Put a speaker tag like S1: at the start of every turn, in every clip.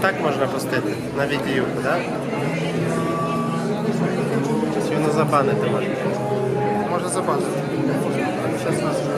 S1: Так можна пустити на відеюку, так? Чи воно забанити можна?
S2: Може забанити. Зараз нас вже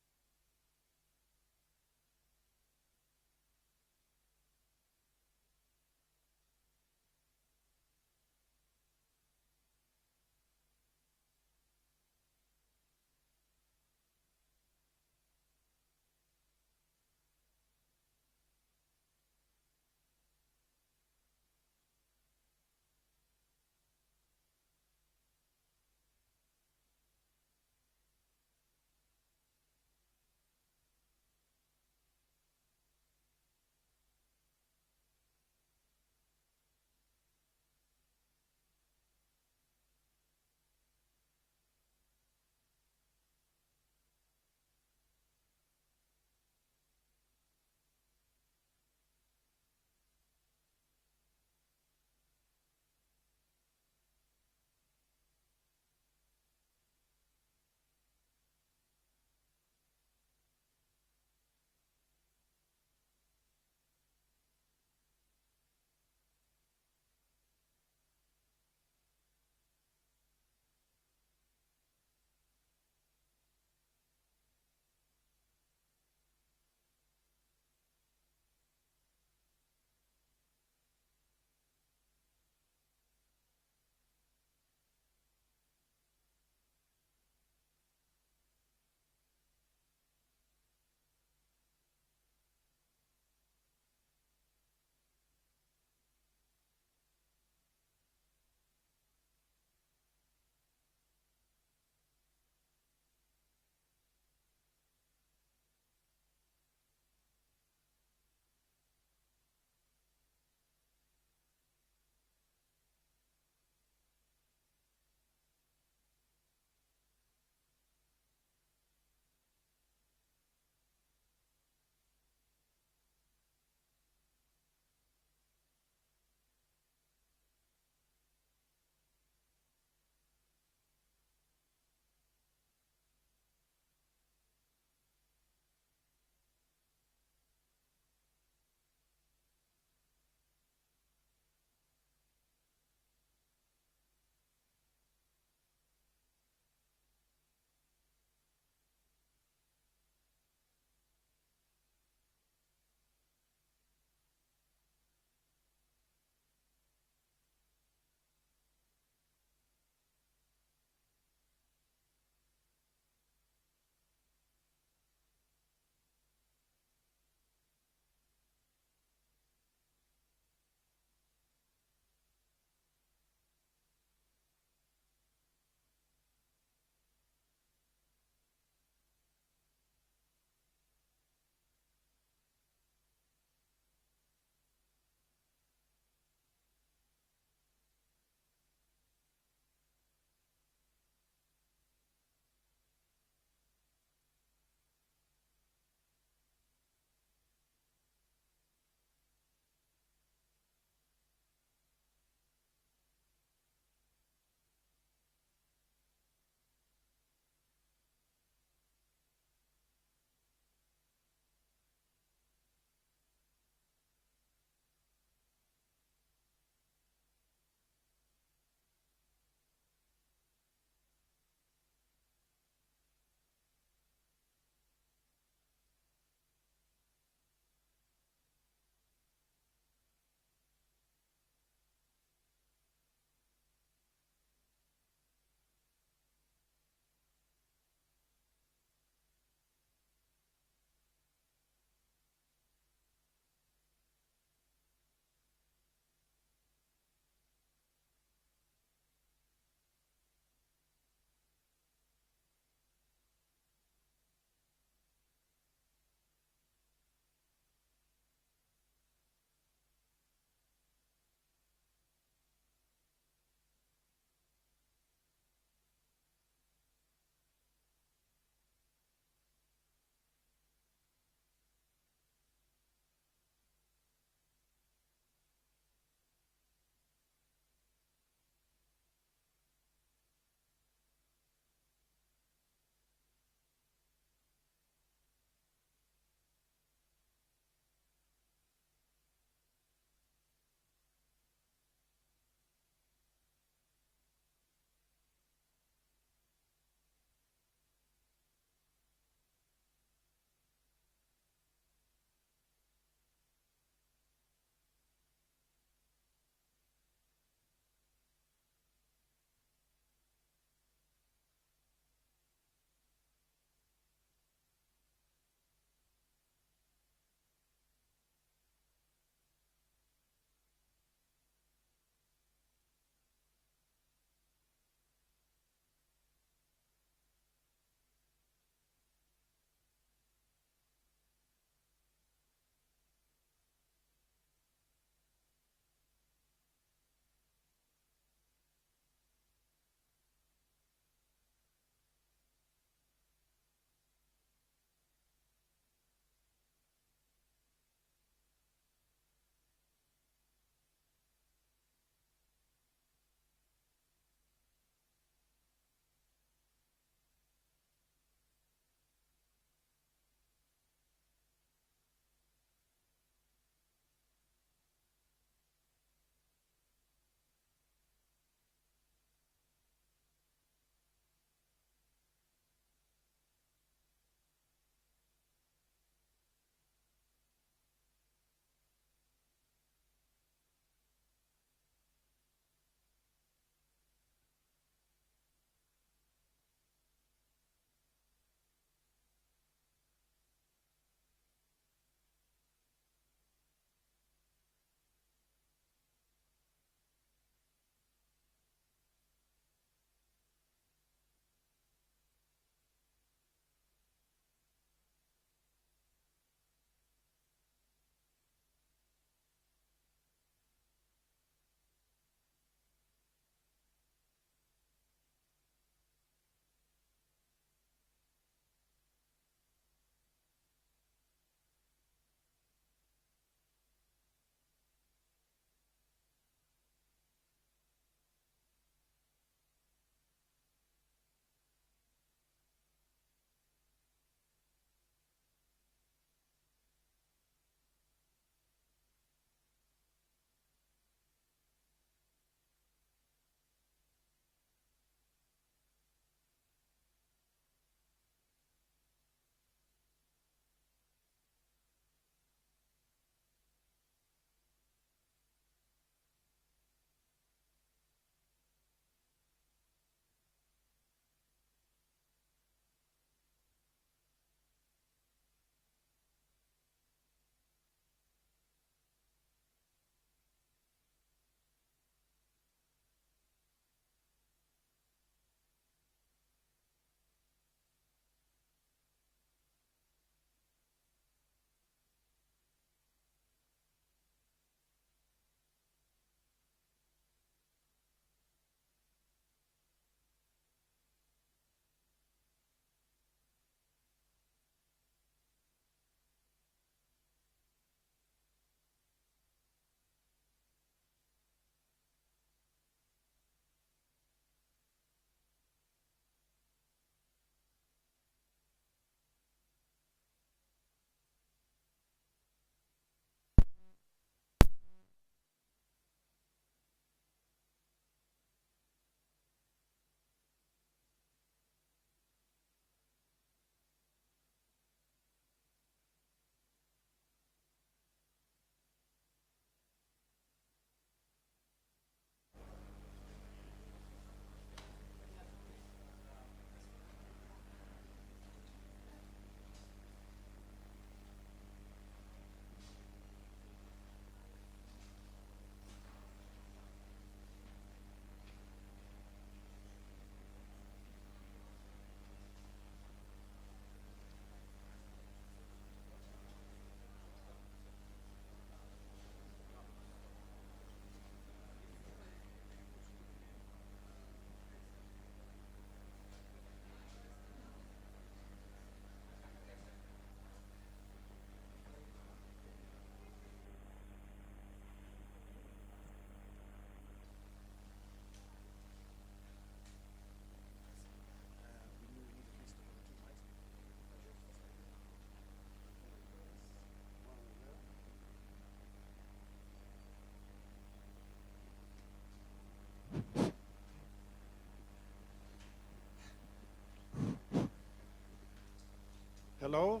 S3: Hello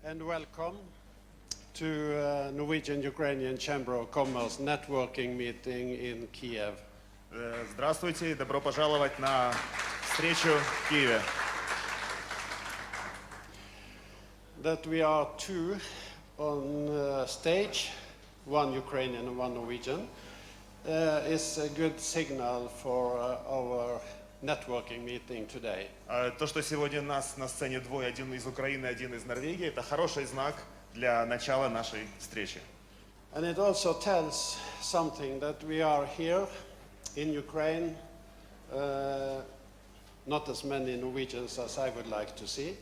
S3: and welcome to Norwegian-Ukrainian Chamber of Commerce networking meeting in Kyiv.
S4: Здравствуйте и добро пожаловать на встречу в Киеве.
S3: That we are two on stage, one Ukrainian and one Norwegian, is a good signal for our networking meeting today.
S4: То, что сегодня нас на сцене двое, один из Украины, один из Норвегии, это хороший знак для начала нашей встречи.
S3: And it also tells something that we are here in Ukraine, not as many Norwegians as I would like to see,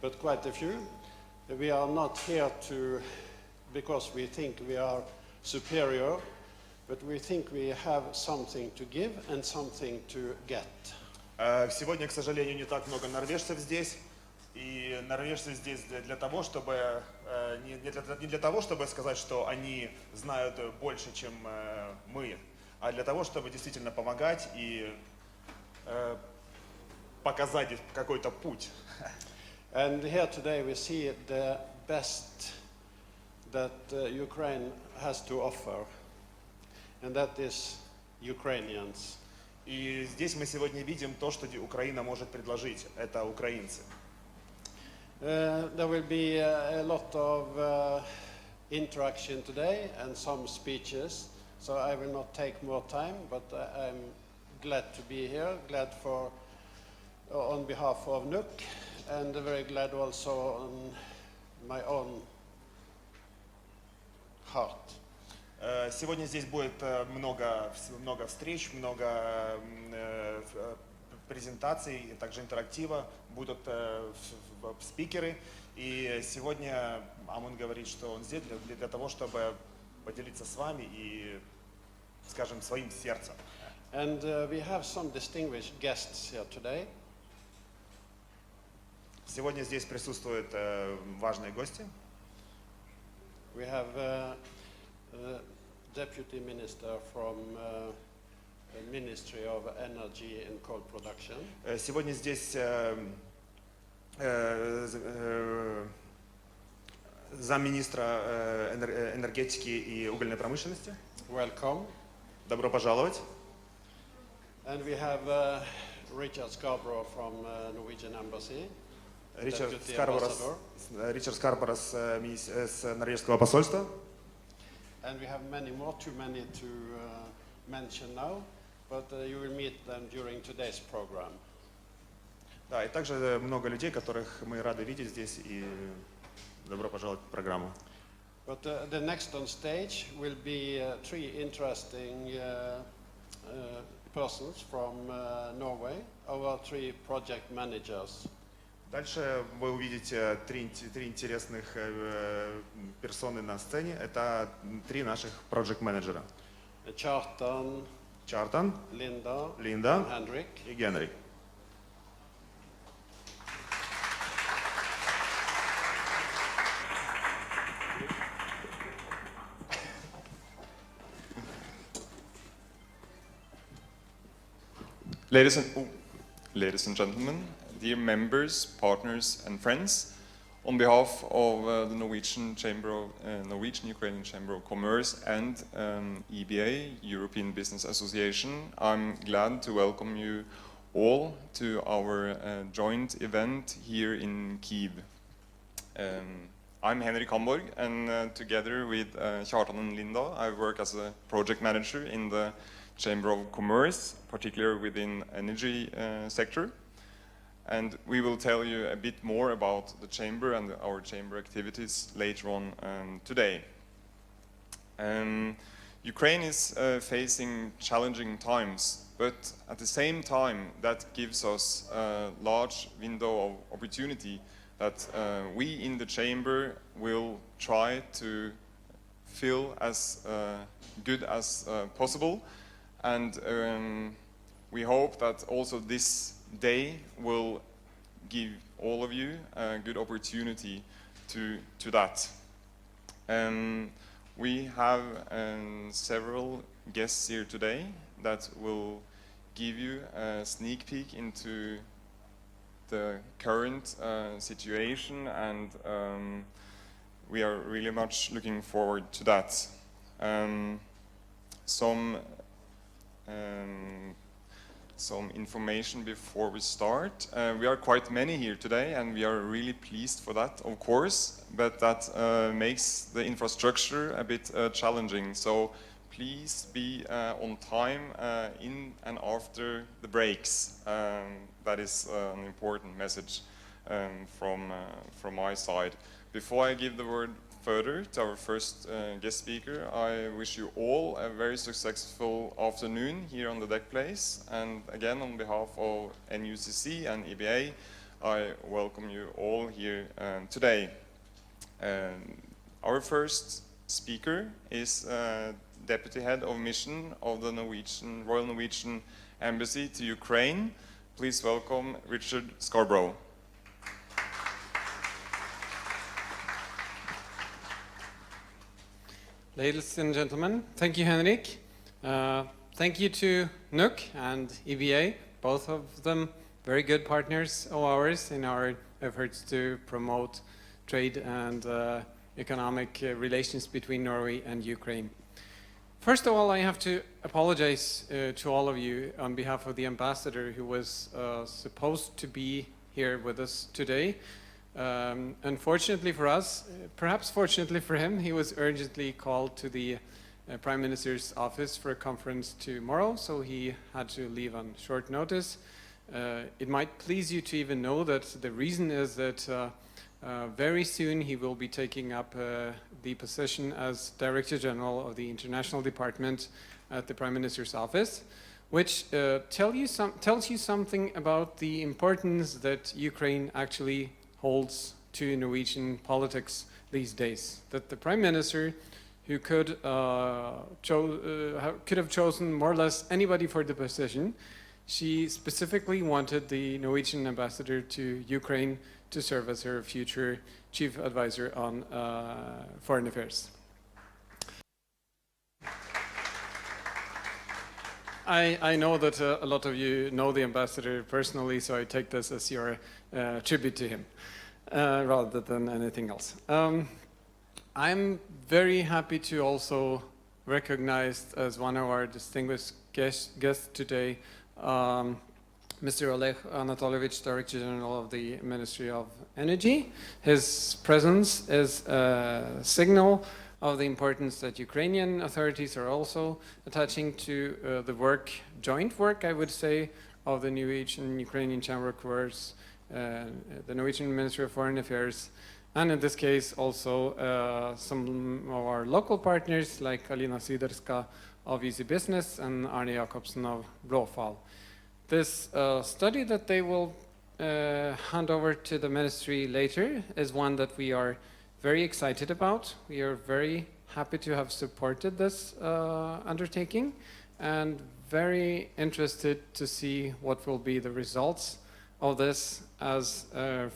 S3: but quite a few. We are not here because we think we are superior, but we think we have something to give and something to get.
S4: Сегодня, к сожалению, не так много норвежцев здесь. И норвежцы здесь для того, чтобы не для того, чтобы сказать, что они знают больше, чем мы, а для того, чтобы действительно помогать и показать какой-то путь.
S3: And here today we see the best that Ukraine has to offer, and that is Ukrainians.
S4: И здесь мы сегодня видим то, что Украина может предложить. Это украинцы.
S3: There will be a lot of interaction today and some speeches, so I will not take more time, but I'm glad to be here, glad on behalf of NUC, and very glad also on my own heart.
S4: Сегодня здесь будет много встреч, много презентаций, также интерактива, будут спикеры. И сегодня Амун говорит, что он здесь для того, чтобы поделиться с вами и, скажем, своим сердцем.
S3: And we have some distinguished guests here today.
S4: Сегодня здесь присутствуют важные гости.
S3: We have Deputy Minister from the Ministry of Energy and Coal Production.
S4: Сегодня здесь замминистра энергетики и угольной промышленности.
S3: Welcome.
S4: Добро пожаловать.
S3: And we have Richard Scarborough from Norwegian Embassy.
S4: Ричард Скарборо с норвежского посольства.
S3: And we have many more, too many to mention now, but you will meet them during today's program.
S4: Да, и также много людей, которых мы рады видеть здесь, и добро пожаловать в программу.
S3: But the next on stage will be three interesting persons from Norway, our three project managers.
S4: Дальше вы увидите три интересных персоны на сцене. Это три наших проект-менеджера. Чартан,
S3: Линда
S4: и Генрик.
S5: Ladies and gentlemen, dear members, partners and friends, on behalf of the Norwegian-Ukrainian Chamber of Commerce and EBA, European Business Association, I'm glad to welcome you all to our joint event here in Kyiv. I'm Henrik Hamborg, and together with Kjartan and Linda, I work as a project manager in the Chamber of Commerce, particularly within energy sector. And we will tell you a bit more about the Chamber and our Chamber activities later on today. Ukraine is facing challenging times, but at the same time that gives us a large window of opportunity that we in the Chamber will try to fill as good as possible. And we hope that also this day will give all of you a good opportunity to that. We have several guests here today that will give you a sneak peek into the current situation, and we are really much looking forward to that. Some information before we start. We are quite many here today, and we are really pleased for that, of course, but that makes the infrastructure a bit challenging. So please be on time in and after the breaks. That is an important message from my side. Before I give the word further to our first guest speaker, I wish you all a very successful afternoon here on the deck place. And again, on behalf of NUCC and EBA, I welcome you all here today. Our first speaker is Deputy Head of Mission of the Royal Norwegian Embassy to Ukraine. Please welcome Richard Scarborough.
S6: Ladies and gentlemen, thank you, Henrik. Thank you to NUCC and EBA, both of them very good partners of ours in our efforts to promote trade and economic relations between Norway and Ukraine. First of all, I have to apologize to all of you on behalf of the ambassador who was supposed to be here with us today. Unfortunately for us, perhaps fortunately for him, he was urgently called to the Prime Minister's office for a conference tomorrow, so he had to leave on short notice. It might please you to even know that the reason is that very soon he will be taking up the position as Director General of the International Department at the Prime Minister's office, which tells you something about the importance that Ukraine actually holds to Norwegian politics these days. That the Prime Minister, who could have chosen more or less anybody for the position, she specifically wanted the Norwegian ambassador to Ukraine to serve as her future chief advisor on foreign affairs. I know that a lot of you know the ambassador personally, so I take this as your tribute to him rather than anything else. I'm very happy to also recognize as one of our distinguished guests today Mr. Oleg Anatolyevich, Director General of the Ministry of Energy. His presence is a signal of the importance that Ukrainian authorities are also attaching to the joint work, I would say, of the Norwegian Ukrainian Chamber of Commerce, the Norwegian Ministry of Foreign Affairs, and in this case also some of our local partners like Alina Siderska of Easy Business and Arne Jacobsen of Blåfall. This study that they will hand over to the ministry later is one that we are very excited about. We are very happy to have supported this undertaking and very interested to see what will be the results of this as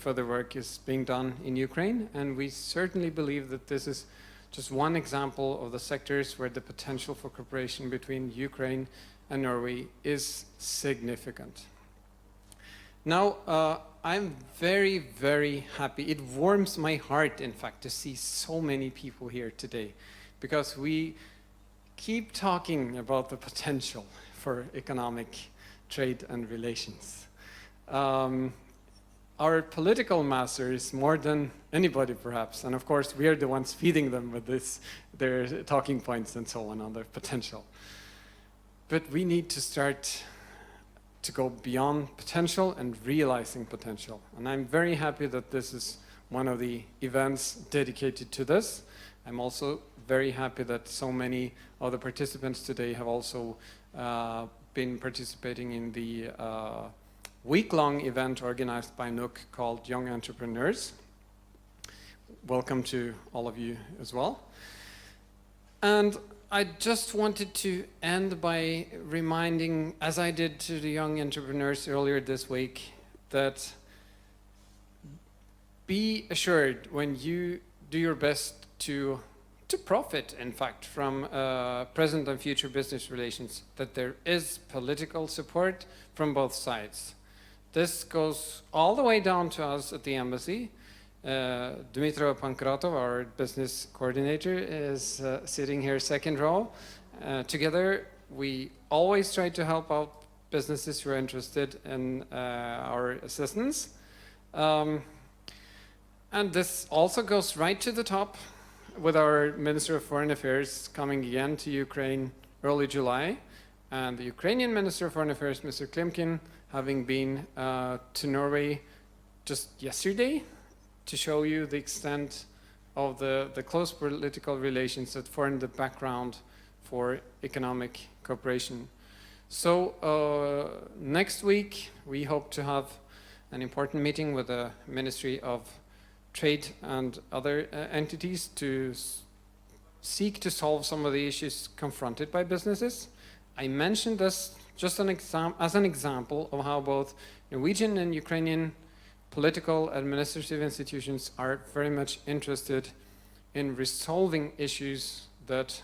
S6: further work is being done in Ukraine. And we certainly believe that this is just one example of the sectors where the potential for cooperation between Ukraine and Norway is significant. Now, I'm very, very happy. It warms my heart, in fact, to see so many people here today, because we keep talking about the potential for economic trade and relations. Our political masters, more than anybody perhaps, and of course we are the ones feeding them with their talking points and so on their potential. But we need to start to go beyond potential and realizing potential. And I'm very happy that this is one of the events dedicated to this. I'm also very happy that so many of the participants today have also been participating in the week-long event organized by NUCC called Young Entrepreneurs. Welcome to all of you as well. And I just wanted to end by reminding, as I did to the young entrepreneurs earlier this week, that be assured when you do your best to profit, in fact, from present and future business relations, that there is political support from both sides. this goes all the way down to us at the embassy. Dmytro Pankratov, our business coordinator, is sitting here second row. Together, we always try to help out businesses who are interested in our assistance. And this also goes right to the top with our Minister of Foreign Affairs coming again to Ukraine early July. And the Ukrainian Minister of Foreign Affairs, Mr. Klimkin, having been to Norway just yesterday to show you the extent of the close political relations that form the background for economic cooperation. So next week we hope to have an important meeting with the Ministry of Trade and other entities to seek to solve some of the issues confronted by businesses. I mentioned this just as an example of how both Norwegian and Ukrainian political administrative institutions are very much interested in resolving issues that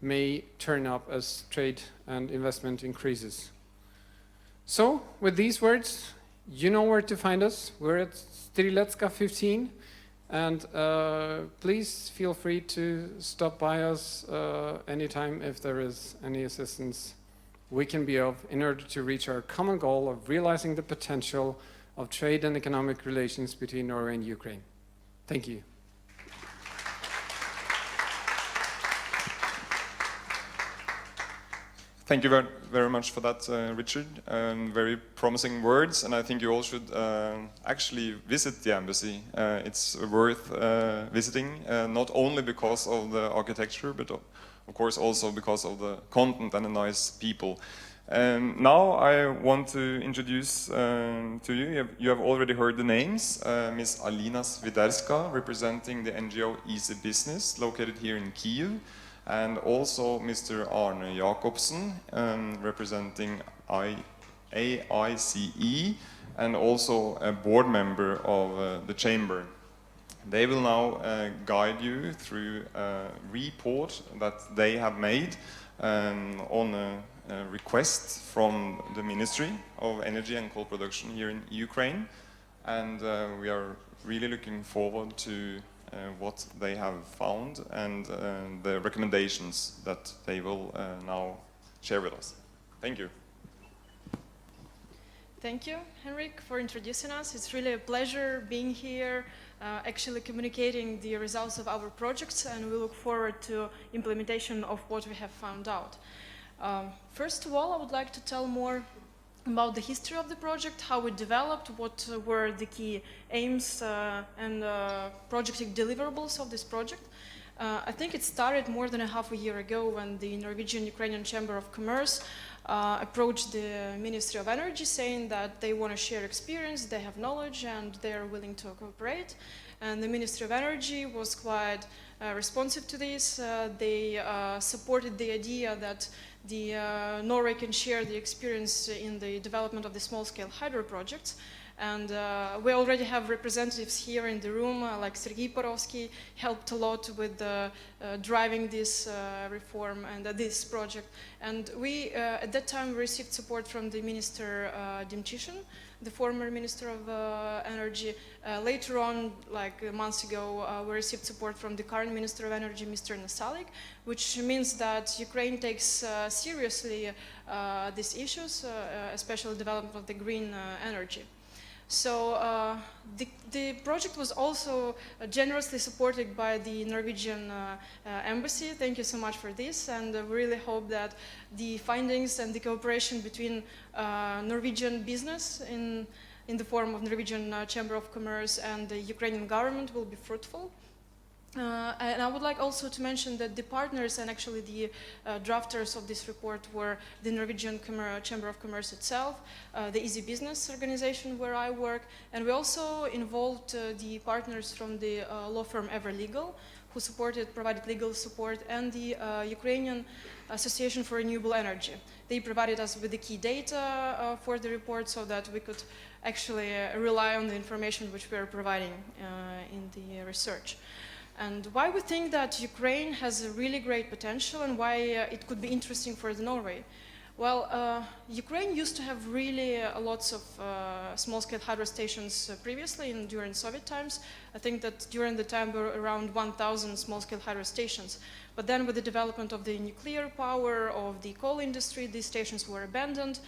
S6: may turn up as trade and investment increases. So, with these words, you know where to find us. We're at Strilecka 15, and please feel free to stop by us anytime if there is any assistance we can be of in order to reach our common goal of realizing the potential of trade and economic relations between Norway and Ukraine. Thank you.
S5: Thank you very much for that, Richard. Very promising words, and I think you all should actually visit the embassy. It's worth visiting, not only because of the architecture, but of course also because of the content and the nice people. Now I want to introduce to you, you have already heard the names, Ms. Alina Swiderska, representing the NGO Easy Business, located here in Kyiv, and also Mr. Arne Jacobsen, representing AICE, and also a board member of the chamber. They will now guide you through a report that they have made on a request from the Ministry of Energy and Coal Production here in Ukraine, and we are really looking forward to what they have found and the recommendations that they will now share with us. Thank you.
S7: Thank you, Henrik, for introducing us. It's really a pleasure being here, actually communicating the results of our projects, and we look forward to implementation of what we have found out. First of all, I would like to tell more about the history of the project, how it developed, what were the key aims and project deliverables of this project. I think it started more than half a year ago when the Norwegian-Ukrainian Chamber of Commerce approached the Ministry of Energy saying that they want to share experience, they have knowledge, and they are willing to cooperate. And the Ministry of Energy was quite responsive to this. They supported the idea that Norway can share the experience in the development of the small-scale hydro projects. And we already have representatives here in the room, like Sergei Porovsky, helped a lot with driving this reform and this project. And we, at that time, received support from the Minister Demchyshin, the former Minister of Energy. Later on, like months ago, we received support from the current Minister of Energy, Mr. Nasalik, which means that Ukraine takes seriously these issues, especially development of the green energy. So the project was also generously supported by the Norwegian embassy. Thank you so much for this, and we really hope that the findings and the cooperation between Norwegian business in the form of Norwegian Chamber of Commerce and the Ukrainian government will be fruitful. And I would like also to mention that the partners and actually the drafters of this report were the Norwegian Chamber of Commerce itself, the Easy Business organization where I work, and we also involved the partners from the law firm Everlegal, who provided legal support, and the Ukrainian Association for Renewable Energy. They provided us with the key data for the report so that we could actually rely on the information which we are providing in the research. And why we think that Ukraine has a really great potential and why it could be interesting for Norway. Well, Ukraine used to have really lots of small-scale hydro stations previously during Soviet times. I think that during the time there were around 1,000 small-scale hydro stations. But then with the development of the nuclear power, of the coal industry, these stations were abandoned.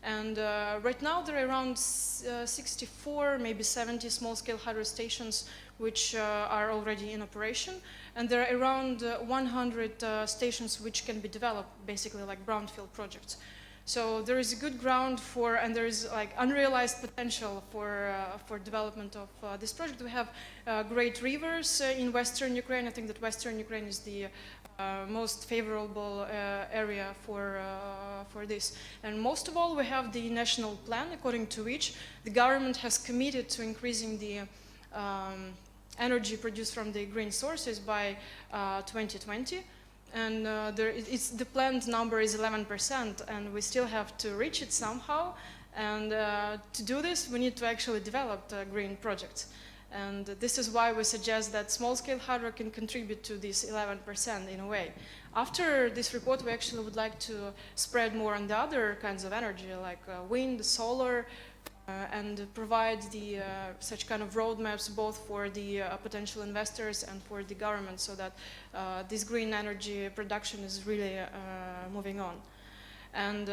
S7: And right now there are around 64, maybe 70 small-scale hydro stations which are already in operation. And there are around 100 stations which can be developed, basically like brownfield projects. So there is a good ground for, and there is like unrealized potential for development of this project. We have great rivers in Western Ukraine. I think that Western Ukraine is the most favorable area for this. And most of all, we have the national plan, according to which the government has committed to increasing the energy produced from the green sources by 2020. And the planned number is 11%, and we still have to reach it somehow. And to do this, we need to actually develop green projects. And this is why we suggest that small-scale hydro can contribute to this 11% in a way. After this report, we actually would like to spread more on the other kinds of energy, like wind, solar, and provide such kind of roadmaps both for the potential investors and for the government, so that this green energy production is really moving on. And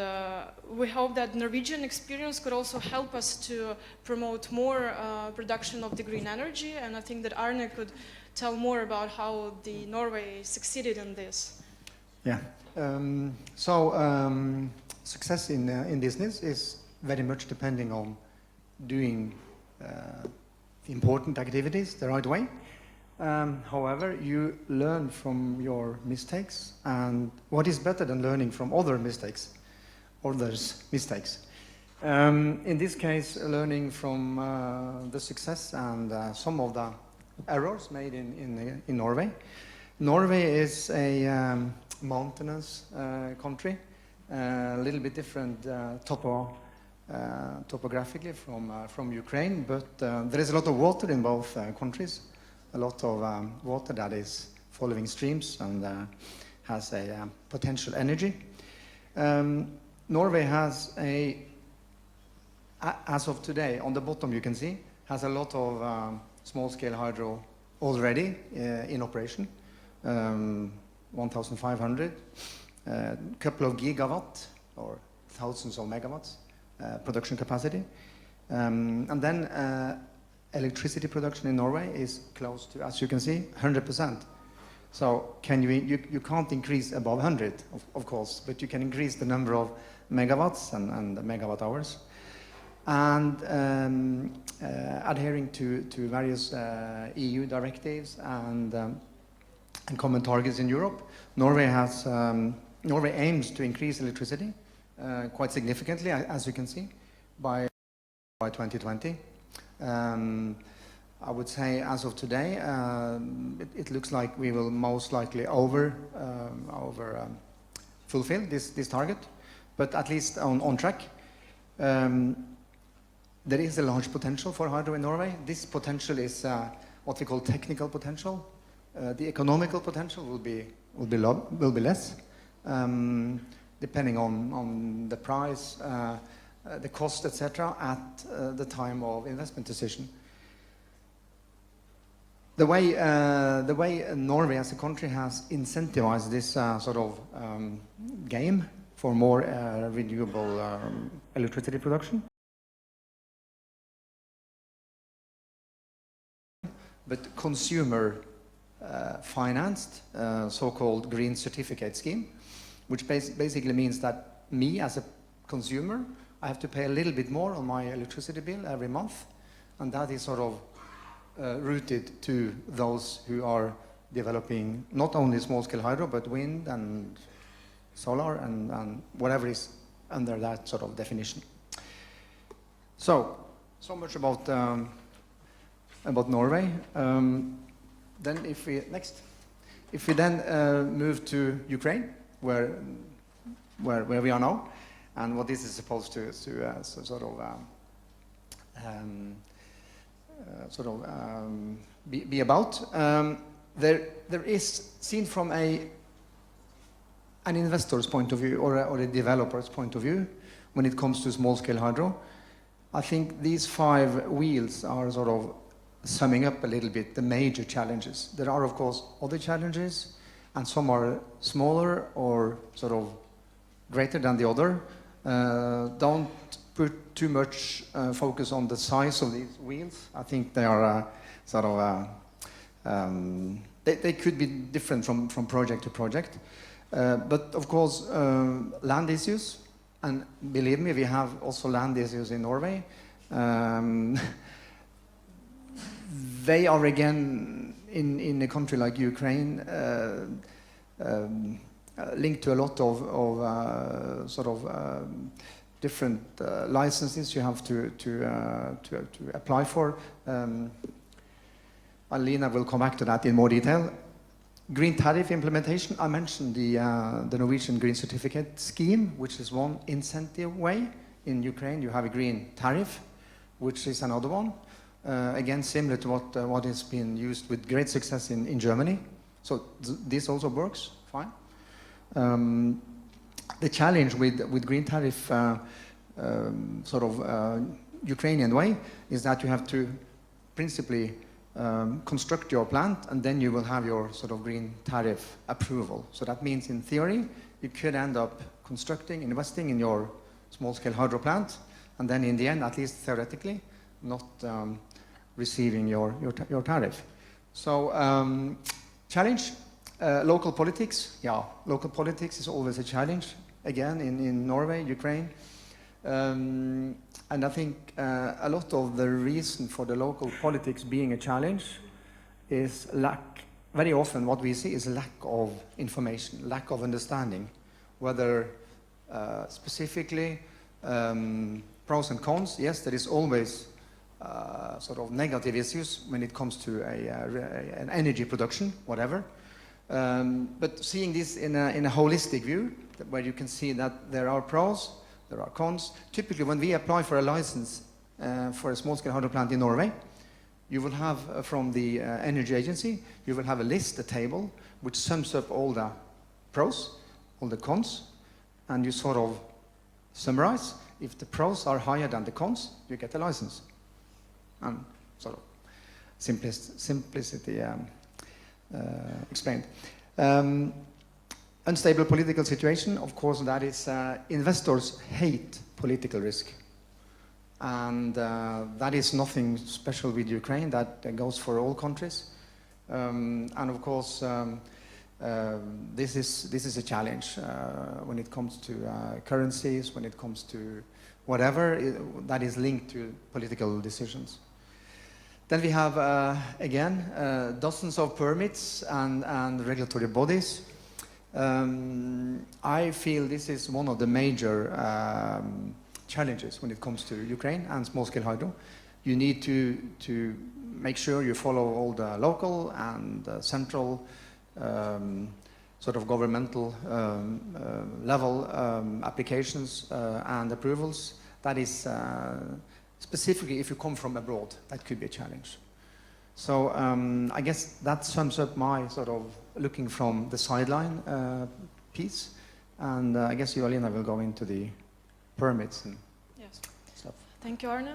S7: we hope that Norwegian experience could also help us to promote more production of the green energy. And I think that Arne could tell more about how Norway succeeded in this.
S8: Yeah. Success in business is very much depending on doing important activities the right way. However, you learn from your mistakes, and what is better than learning from others' mistakes? In this case, learning from the success and some of the errors made in Norway. Norway is a mountainous country, a little bit different topographically from Ukraine, but there is a lot of water in both countries. A lot of water that is following streams and has a potential energy. Norway has as of today, on the bottom you can see, has a lot of small-scale hydro already in operation, 1,500, a couple of gigawatt or thousands of megawatts production capacity. And then electricity production in Norway is close to, as you can see, 100%. So you can't increase above 100, of course, but you can increase the number of megawatts and megawatt hours. And adhering to various EU directives and common targets in Europe, Norway aims to increase electricity quite significantly, as you can see, by 2020. I would say as of today, it looks like we will most likely fulfill this target, but at least on track. There is a large potential for hydro in Norway. This potential is what we call technical potential. The economical potential will be less, depending on the price, the cost, etc., at the time of investment decision. The way Norway as a country has incentivized this sort of game for more renewable electricity production, but consumer financed so-called green certificate scheme, which basically means that me as a consumer, I have to pay a little bit more on my electricity bill every month, and that is sort of routed to those who are developing not only small-scale hydro, but wind and solar and whatever is under that sort of definition. So much about Norway. Then if we then move to Ukraine, where we are now, and what this is supposed to be about. There is, seen from a an investor's point of view or a developer's point of view when it comes to small-scale hydro, I think these 5 wheels are sort of summing up a little bit the major challenges. There are, of course, other challenges, and some are smaller or sort of greater than the other. Don't put too much focus on the size of these wheels. I think they are sort of, they could be different from project to project. But of course, land issues, and believe me, we have also land issues in Norway. They are again, in a country like Ukraine, linked to a lot of sort of different licenses you have to apply for. Alina will come back to that in more detail. Green tariff implementation, I mentioned the Norwegian Green Certificate scheme, which is one incentive way. In Ukraine, you have a green tariff, which is another one. Again, similar to what has been used with great success in Germany. So this also works fine. The challenge with green tariff sort of Ukrainian way is that you have to principally construct your plant, and then you will have your sort of green tariff approval. So that means in theory you could end up constructing, investing in your small-scale hydro plant, and then in the end, at least theoretically, not receiving your tariff. So challenge, local politics. Yeah, local politics is always a challenge, again, in Norway, Ukraine. And I think a lot of the reason for the local politics being a challenge is lack. Very often what we see is lack of information, lack of understanding, whether specifically pros and cons. Yes, there is always sort of negative issues when it comes to an energy production, whatever. But seeing this in a holistic view, where you can see that there are pros, there are cons. Typically, when we apply for a license for a small-scale hydro plant in Norway, you will have, from the energy agency, you will have a list, a table, which sums up all the pros, all the cons, and you sort of summarize. If the pros are higher than the cons, you get a license. And sort of simplicity explained. Unstable political situation, of course, that is, investors hate political risk. And that is nothing special with Ukraine, that goes for all countries. And of course, this is a challenge when it comes to currencies, when it comes to whatever that is linked to political decisions. Then we have, again, dozens of permits and regulatory bodies. I feel this is one of the major challenges when it comes to Ukraine and small-scale hydro. You need to make sure you follow all the local and central sort of governmental level applications and approvals. That is specifically if you come from abroad, that could be a challenge. So I guess that sums up my sort of looking from the sideline piece. And I guess you, Alina, will go into the permits and
S7: Yes.
S8: stuff.
S7: Thank you, Arne.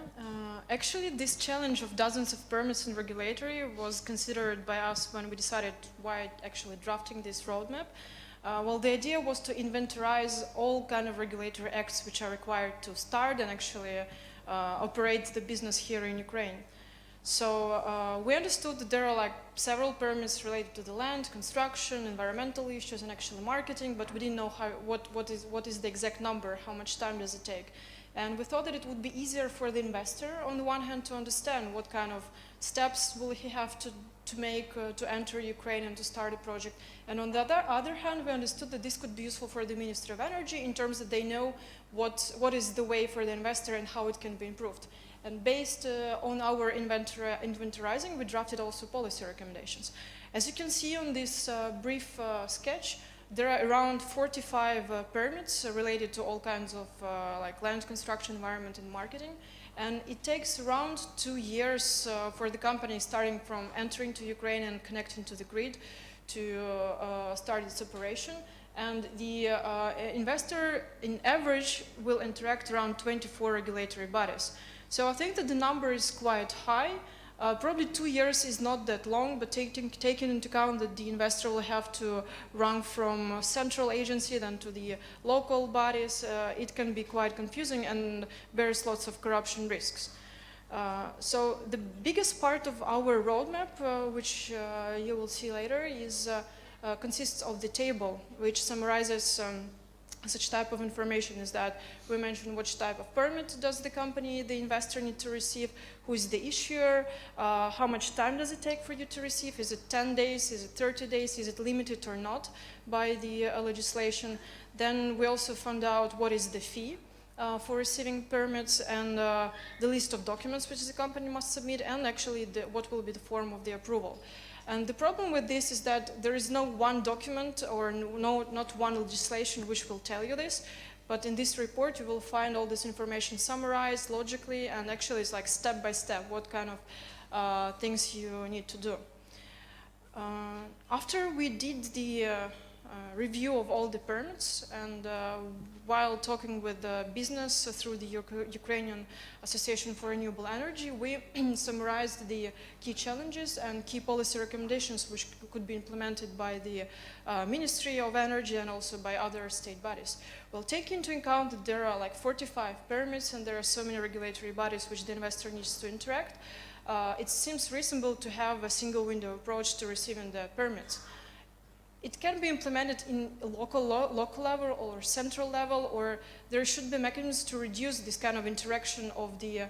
S7: Actually, this challenge of dozens of permits and regulatory was considered by us when we decided why actually drafting this roadmap. Well, the idea was to inventorize all kind of regulatory acts which are required to start and actually operate the business here in Ukraine. So we understood that there are like several permits related to the land, construction, environmental issues, and actually marketing, but we didn't know what is the exact number, how much time does it take. And we thought that it would be easier for the investor, on the one hand, to understand what kind of steps will he have to make to enter Ukraine and to start a project. And on the other hand, we understood that this could be useful for the Ministry of Energy in terms that they know what is the way for the investor and how it can be improved. And based on our inventorizing, we drafted also policy recommendations. As you can see on this brief sketch, there are around 45 permits related to all kinds of like land construction, environment, and marketing. And it takes around 2 years for the company starting from entering to Ukraine and connecting to the grid to start its operation. And the investor, in average, will interact around 24 regulatory bodies. So I think that the number is quite high. Probably 2 years is not that long, but taking into account that the investor will have to run from a central agency then to the local bodies, it can be quite confusing and bears lots of corruption risks. So the biggest part of our roadmap, which you will see later, consists of the table, which summarizes such type of information. Is that we mentioned which type of permit does the investor need to receive, who is the issuer, how much time does it take for you to receive, is it 10 days, is it 30 days, is it limited or not by the legislation. Then we also found out what is the fee for receiving permits, and the list of documents which the company must submit, and actually what will be the form of the approval. And the problem with this is that there is no one document or not one legislation which will tell you this, but in this report you will find all this information summarized logically, and actually it's like step by step what kind of things you need to do. After we did the review of all the permits, and while talking with the business through the Ukrainian Association for Renewable Energy, we summarized the key challenges and key policy recommendations which could be implemented by the Ministry of Energy and also by other state bodies. We'll take into account that there are like 45 permits and there are so many regulatory bodies which the investor needs to interact. It seems reasonable to have a single window approach to receiving the permits. It can be implemented in a local level or central level, or there should be mechanisms to reduce this kind of interaction of the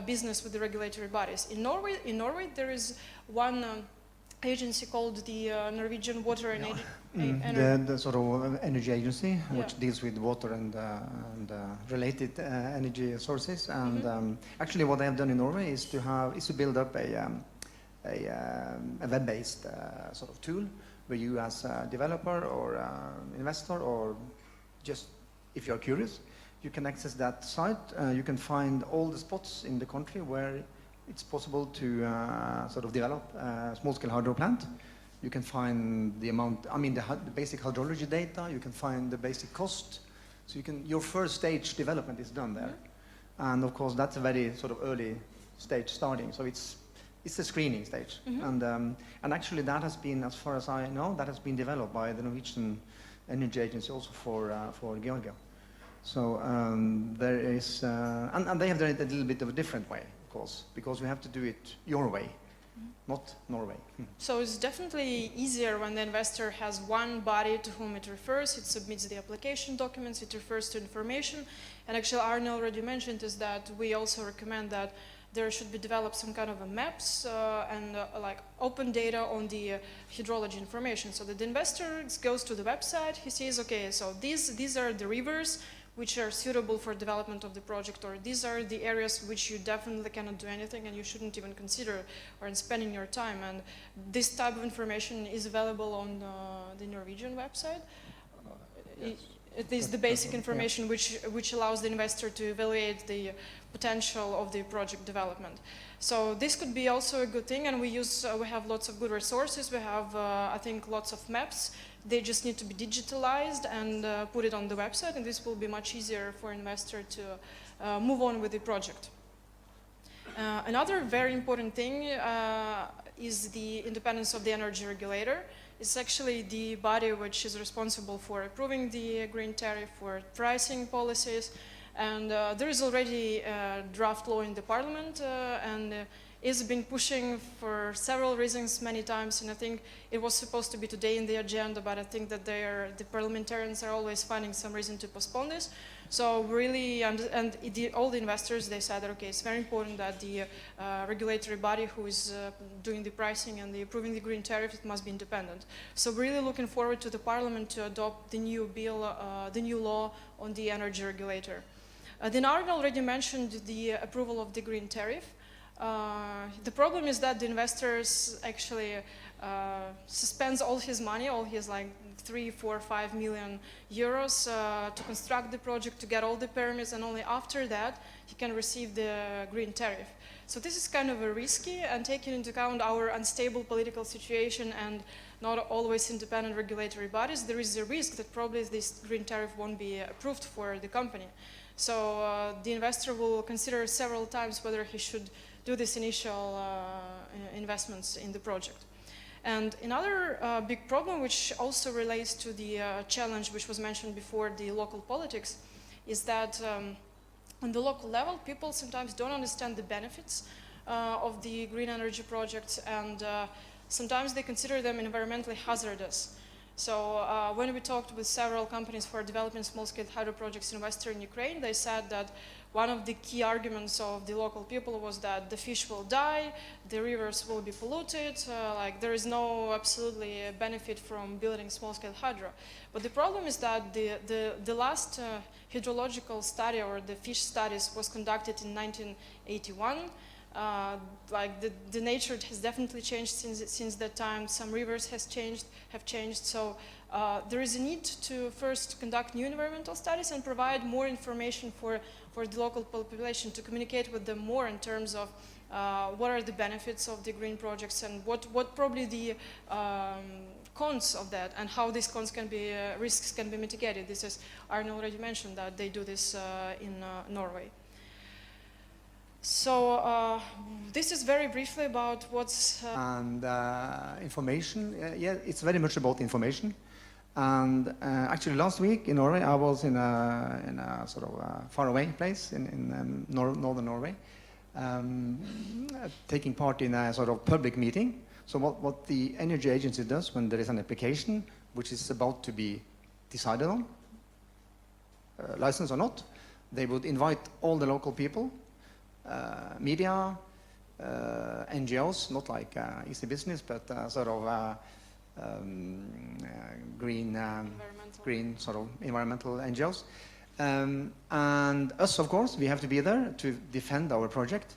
S7: business with the regulatory bodies. In Norway there is one agency called the Norwegian Water and Energy.
S8: The sort of energy agency, which deals with water and related energy sources. And actually, what they have done in Norway is to build up a web-based sort of tool, where you as a developer or investor, or just if you're curious, you can access that site. You can find all the spots in the country where it's possible to sort of develop a small-scale hydro plant. You can find the amount, the basic hydrology data, you can find the basic cost. So your first stage development is done there. And of course, that's a very sort of early stage starting. So it's the screening stage. And actually that has been, as far as I know, that has been developed by the Norwegian Energy Agency also for Georgia. So there is, and they have done it a little bit of a different way, of course, because we have to do it your way, not Norway.
S7: So it's definitely easier when the investor has one body to whom it refers, it submits the application documents, it refers to information. And actually Arne already mentioned is that we also recommend that there should be developed some kind of a maps and like open data on the hydrology information, so that the investor goes to the website, he sees, okay, so these are the rivers which are suitable for development of the project, or these are the areas which you definitely cannot do anything and you shouldn't even consider or in spending your time. And this type of information is available on the Norwegian website. Yes. It is the basic information which allows the investor to evaluate the potential of the project development. So this could be also a good thing, and we have lots of good resources. We have, I think, lots of maps. They just need to be digitalized and put it on the website, and this will be much easier for an investor to move on with the project. Another very important thing is the independence of the energy regulator. It's actually the body which is responsible for approving the green tariff, for pricing policies, and there is already a draft law in the parliament, and it's been pushing for several reasons many times, and I think it was supposed to be today in the agenda, but I think that the parliamentarians are always finding some reason to postpone this. So really, all the investors, they said that, okay, it's very important that the regulatory body who is doing the pricing and approving the green tariff, it must be independent. So really looking forward to the parliament to adopt the new bill, the new law on the energy regulator. Then Arne already mentioned the approval of the green tariff. The problem is that the investors actually suspends all his money, all his like 3, 4, 5 million euros to construct the project, to get all the permits, and only after that he can receive the green tariff. So this is kind of a risky, and taking into account our unstable political situation and not always independent regulatory bodies, there is a risk that probably this green tariff won't be approved for the company. So the investor will consider several times whether he should do this initial investments in the project. And another big problem, which also relates to the challenge which was mentioned before, the local politics, is that on the local level, people sometimes don't understand the benefits of the green energy projects, and sometimes they consider them environmentally hazardous. So when we talked with several companies who are developing small-scale hydro projects in Western Ukraine, they said that one of the key arguments of the local people was that the fish will die, the rivers will be polluted, like there is no absolutely benefit from building small-scale hydro. But the problem is that the last hydrological study, or the fish studies, was conducted in 1981. Like the nature has definitely changed since that time. Some rivers have changed. So there is a need to first conduct new environmental studies and provide more information for the local population, to communicate with them more in terms of what are the benefits of the green projects and what probably the cons of that, and how these cons can be, risks can be mitigated. This is, Arne already mentioned that they do this in Norway. So this is very briefly about what's...
S8: And information, yeah, it's very much about information. And actually last week in Norway, I was in a sort of faraway place in northern Norway, taking part in a sort of public meeting. So what the energy agency does when there is an application which is about to be decided on, license or not, they would invite all the local people, media, NGOs, not like easy business, but sort of green sort of environmental NGOs. And us, of course, we have to be there to defend our project.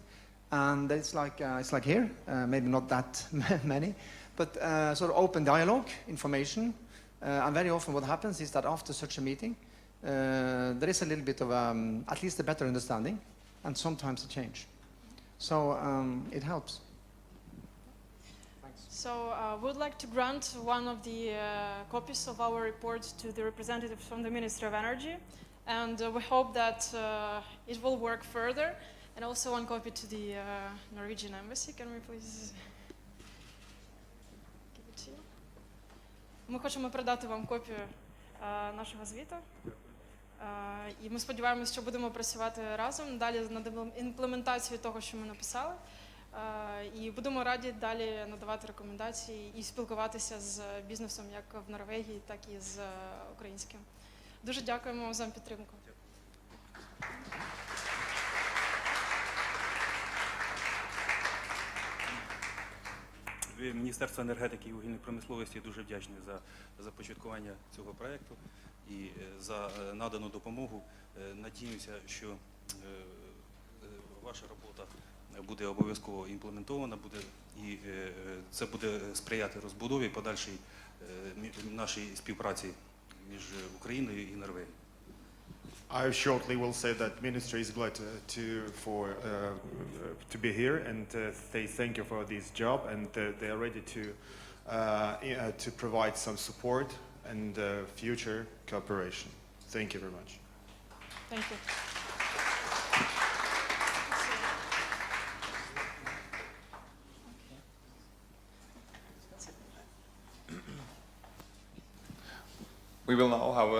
S8: And it's like here, maybe not that many, but sort of open dialogue, information. And very often what happens is that after such a meeting, there is a little bit of at least a better understanding, and sometimes a change. So it helps. Thanks.
S7: So we would like to grant one of the copies of our report to the representatives from the Ministry of Energy, and we hope that it will work further. And also one copy to the Norwegian Embassy. Can we please give it to you? Ми хочемо передати вам копію нашого звіту. І ми сподіваємося, що будемо працювати разом далі над імплементацією того, що ми написали. І будемо раді далі надавати рекомендації і спілкуватися з бізнесом як в Норвегії, так і з українським. Дуже дякуємо за підтримку.
S9: Міністерство енергетики і вугільної промисловості дуже вдячне за започаткування цього проєкту і за надану допомогу. Надіюся, що ваша робота буде обов'язково імплементована, і це буде сприяти розбудові, подальшій нашій співпраці між Україною і Норвегією.
S4: I shortly will say that Ministry is glad to be here and say thank you for this job, and they are ready to provide some support and future cooperation. Thank you very much.
S7: Thank you.
S5: We will now have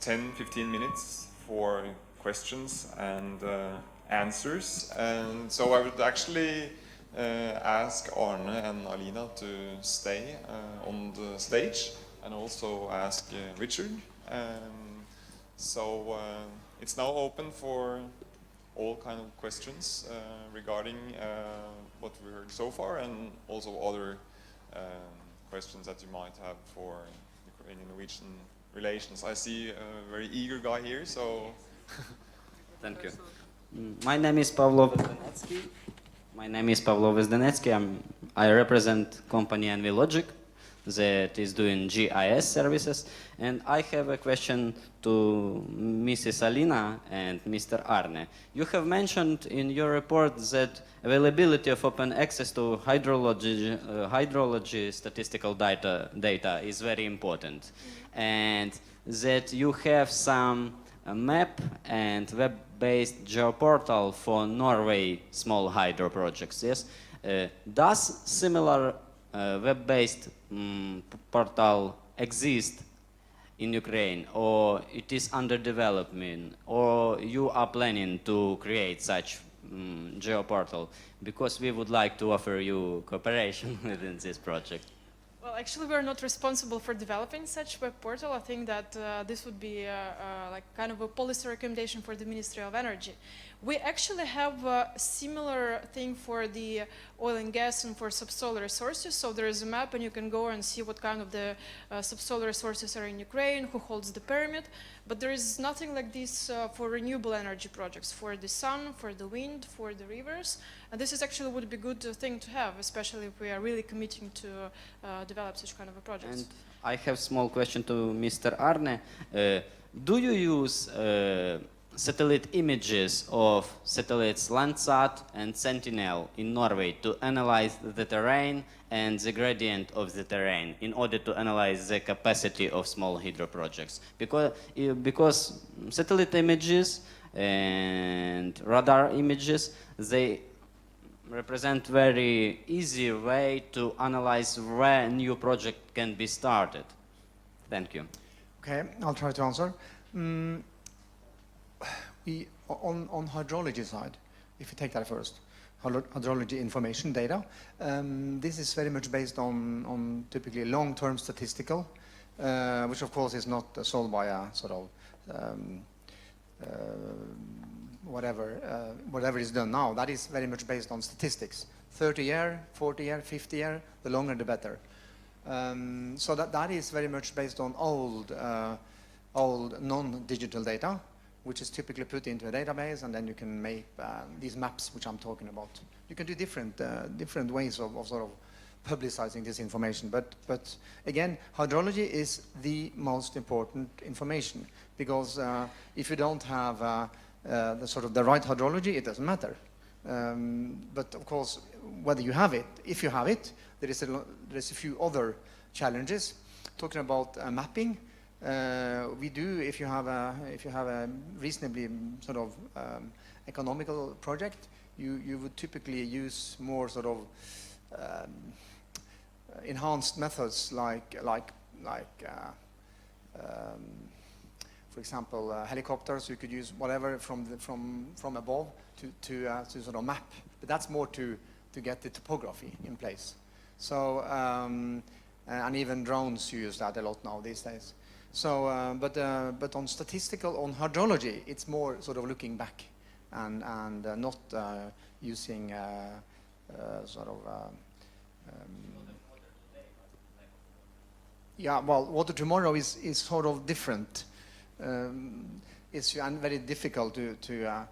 S5: 10-15 minutes for questions and answers, and so I would actually ask Arne and Alina to stay on the stage, and also ask Richard. So it's now open for all kind of questions regarding what we heard so far, and also other questions that you might have for Ukrainian-Norwegian relations. I see a very eager guy here, so...
S10: Thank you. My name is Pavlo Vezdenetsky. I represent company NV Logic. that is doing GIS services. And I have a question to Mrs. Alina and Mr. Arne. You have mentioned in your report that availability of open access to hydrology statistical data is very important, and that you have some map and web-based geoportal for Norway small hydro projects. Yes, does similar web-based portal exist in Ukraine, or it is under development, or you are planning to create such geoportal? Because we would like to offer you cooperation within this project.
S7: Well, actually, we're not responsible for developing such web portal. I think that this would be like kind of a policy recommendation for the Ministry of Energy. We actually have a similar thing for the oil and gas and for subsoil resources. So there is a map and you can go and see what kind of the subsoil resources are in Ukraine, who holds the permit. But there is nothing like this for renewable energy projects, for the sun, for the wind, for the rivers. And this is actually would be a good thing to have, especially if we are really committing to develop such kind of a project.
S10: And I have a small question to Mr. Arne. Do you use satellite images of satellites Landsat and Sentinel in Norway to analyze the terrain and the gradient of the terrain in order to analyze the capacity of small hydro projects? Because satellite images and radar images, they represent very easy way to analyze where a new project can be started. Thank you.
S8: Okay, I'll try to answer. On hydrology side, if you take that first, hydrology information data, this is very much based on typically long-term statistical, which of course is not solved by a sort of whatever is done now. That is very much based on statistics. 30-year, 40-year, 50-year, the longer the better. So that is very much based on old non-digital data, which is typically put into a database, and then you can make these maps, which I'm talking about. You can do different ways of sort of publicizing this information. But again, hydrology is the most important information, because if you don't have the right hydrology, it doesn't matter. But of course, whether you have it, if you have it, there's a few other challenges. Talking about mapping. We do, if you have a reasonably sort of economical project, you would typically use more sort of enhanced methods like for example, helicopters. You could use whatever from above to sort of map, but that's more to get the topography in place. So and even drones use that a lot now these days. So, but on statistical, on hydrology, it's more sort of looking back and not using sort of. Yeah, well, water tomorrow is sort of different issue and very difficult to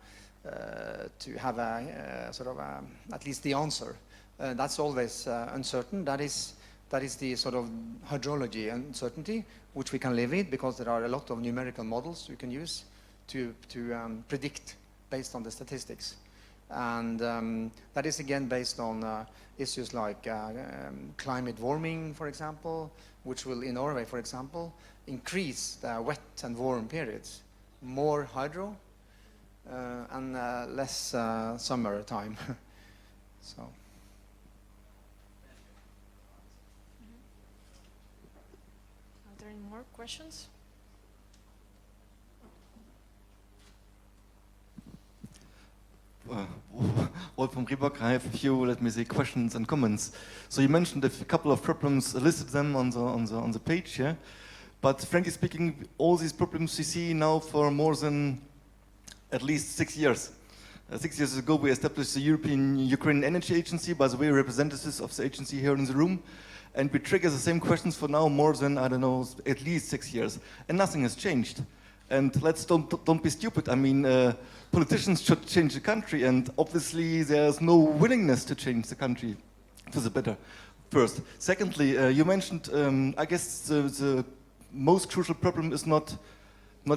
S8: have a sort of at least the answer. That's always uncertain. That is the sort of hydrology uncertainty, which we can live with, because there are a lot of numerical models you can use to predict based on the statistics. And that is again based on issues like climate warming, for example, which will in Norway, for example, increase the wet and warm periods. More hydro and less summer time. So.
S7: Are there any more questions?
S11: From Ribak, I have a few, let me say, questions and comments. So you mentioned a couple of problems, listed them on the page, yeah. But frankly speaking, all these problems we see now for more than at least 6 years. 6 years ago, we established the European Ukrainian Energy Agency. By the way, representatives of the agency here in the room, and we trigger the same questions for now more than, I don't know, at least 6 years, and nothing has changed. And let's don't be stupid. I mean, politicians should change the country, and obviously there's no willingness to change the country for the better. first. Secondly, you mentioned, I guess the most crucial problem is not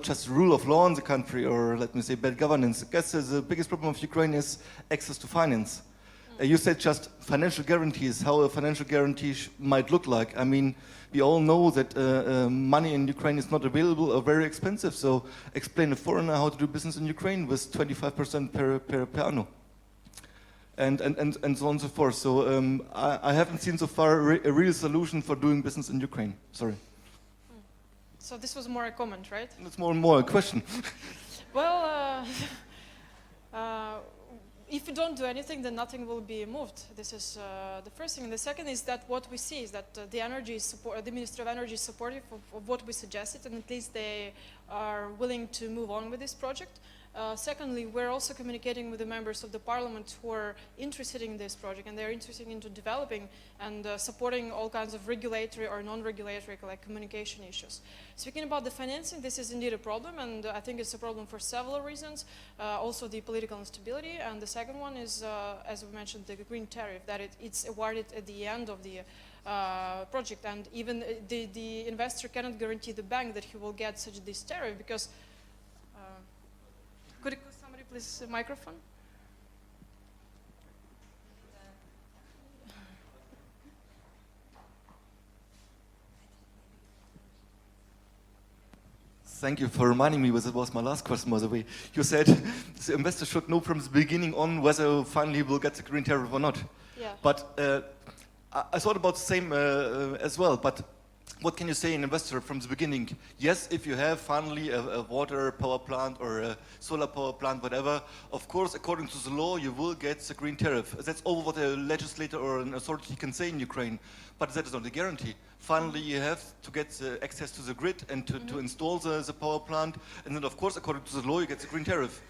S11: just rule of law in the country, or let me say bad governance. I guess the biggest problem of Ukraine is access to finance. You said just financial guarantees, how a financial guarantee might look like. I mean, we all know that money in Ukraine is not available or very expensive, so explain a foreigner how to do business in Ukraine with 25% per annum. And so on and so forth. So I haven't seen so far a real solution for doing business in Ukraine. Sorry.
S7: So this was more a comment, right?
S11: It's more and more a question.
S7: Well, if you don't do anything, then nothing will be moved. This is the first thing. And the second is that what we see is that the Ministry of Energy is supportive of what we suggested, and at least they are willing to move on with this project. Secondly, we're also communicating with the members of the parliament who are interested in this project, and they're interested into developing and supporting all kinds of regulatory or non-regulatory like communication issues. Speaking about the financing, this is indeed a problem, and I think it's a problem for several reasons. Also the political instability, and the second one is, as we mentioned, the green tariff, that it's awarded at the end of the project, and even the investor cannot guarantee the bank that he will get this tariff because could somebody please microphone?
S11: Thank you for reminding me, because it was my last question, by the way. You said the investor should know from the beginning on whether finally he will get the green tariff or not.
S7: Yeah.
S11: But I thought about the same as well. But what can you say an investor from the beginning? Yes, if you have finally a water power plant or a solar power plant, whatever, of course, according to the law, you will get the green tariff. That's all what a legislator or an authority can say in Ukraine. But that is not a guarantee. Finally, you have to get access to the grid and to install the power plant. And then, of course, according to the law, you get the green tariff.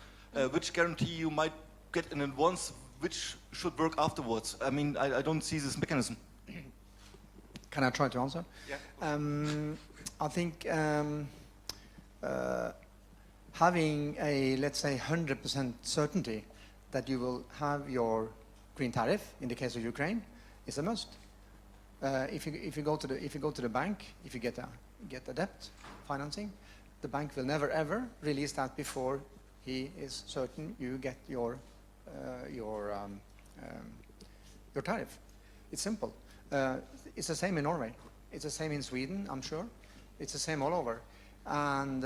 S11: Which guarantee you might get in advance, which should work afterwards? I mean, I don't see this mechanism.
S8: Can I try to answer?
S11: Yeah.
S8: I think having a, let's say, 100% certainty that you will have your green tariff in the case of Ukraine is a must. If you go to the bank, if you get a debt financing, the bank will never ever release that before he is certain you get your tariff. It's simple. It's the same in Norway. It's the same in Sweden, I'm sure. It's the same all over. And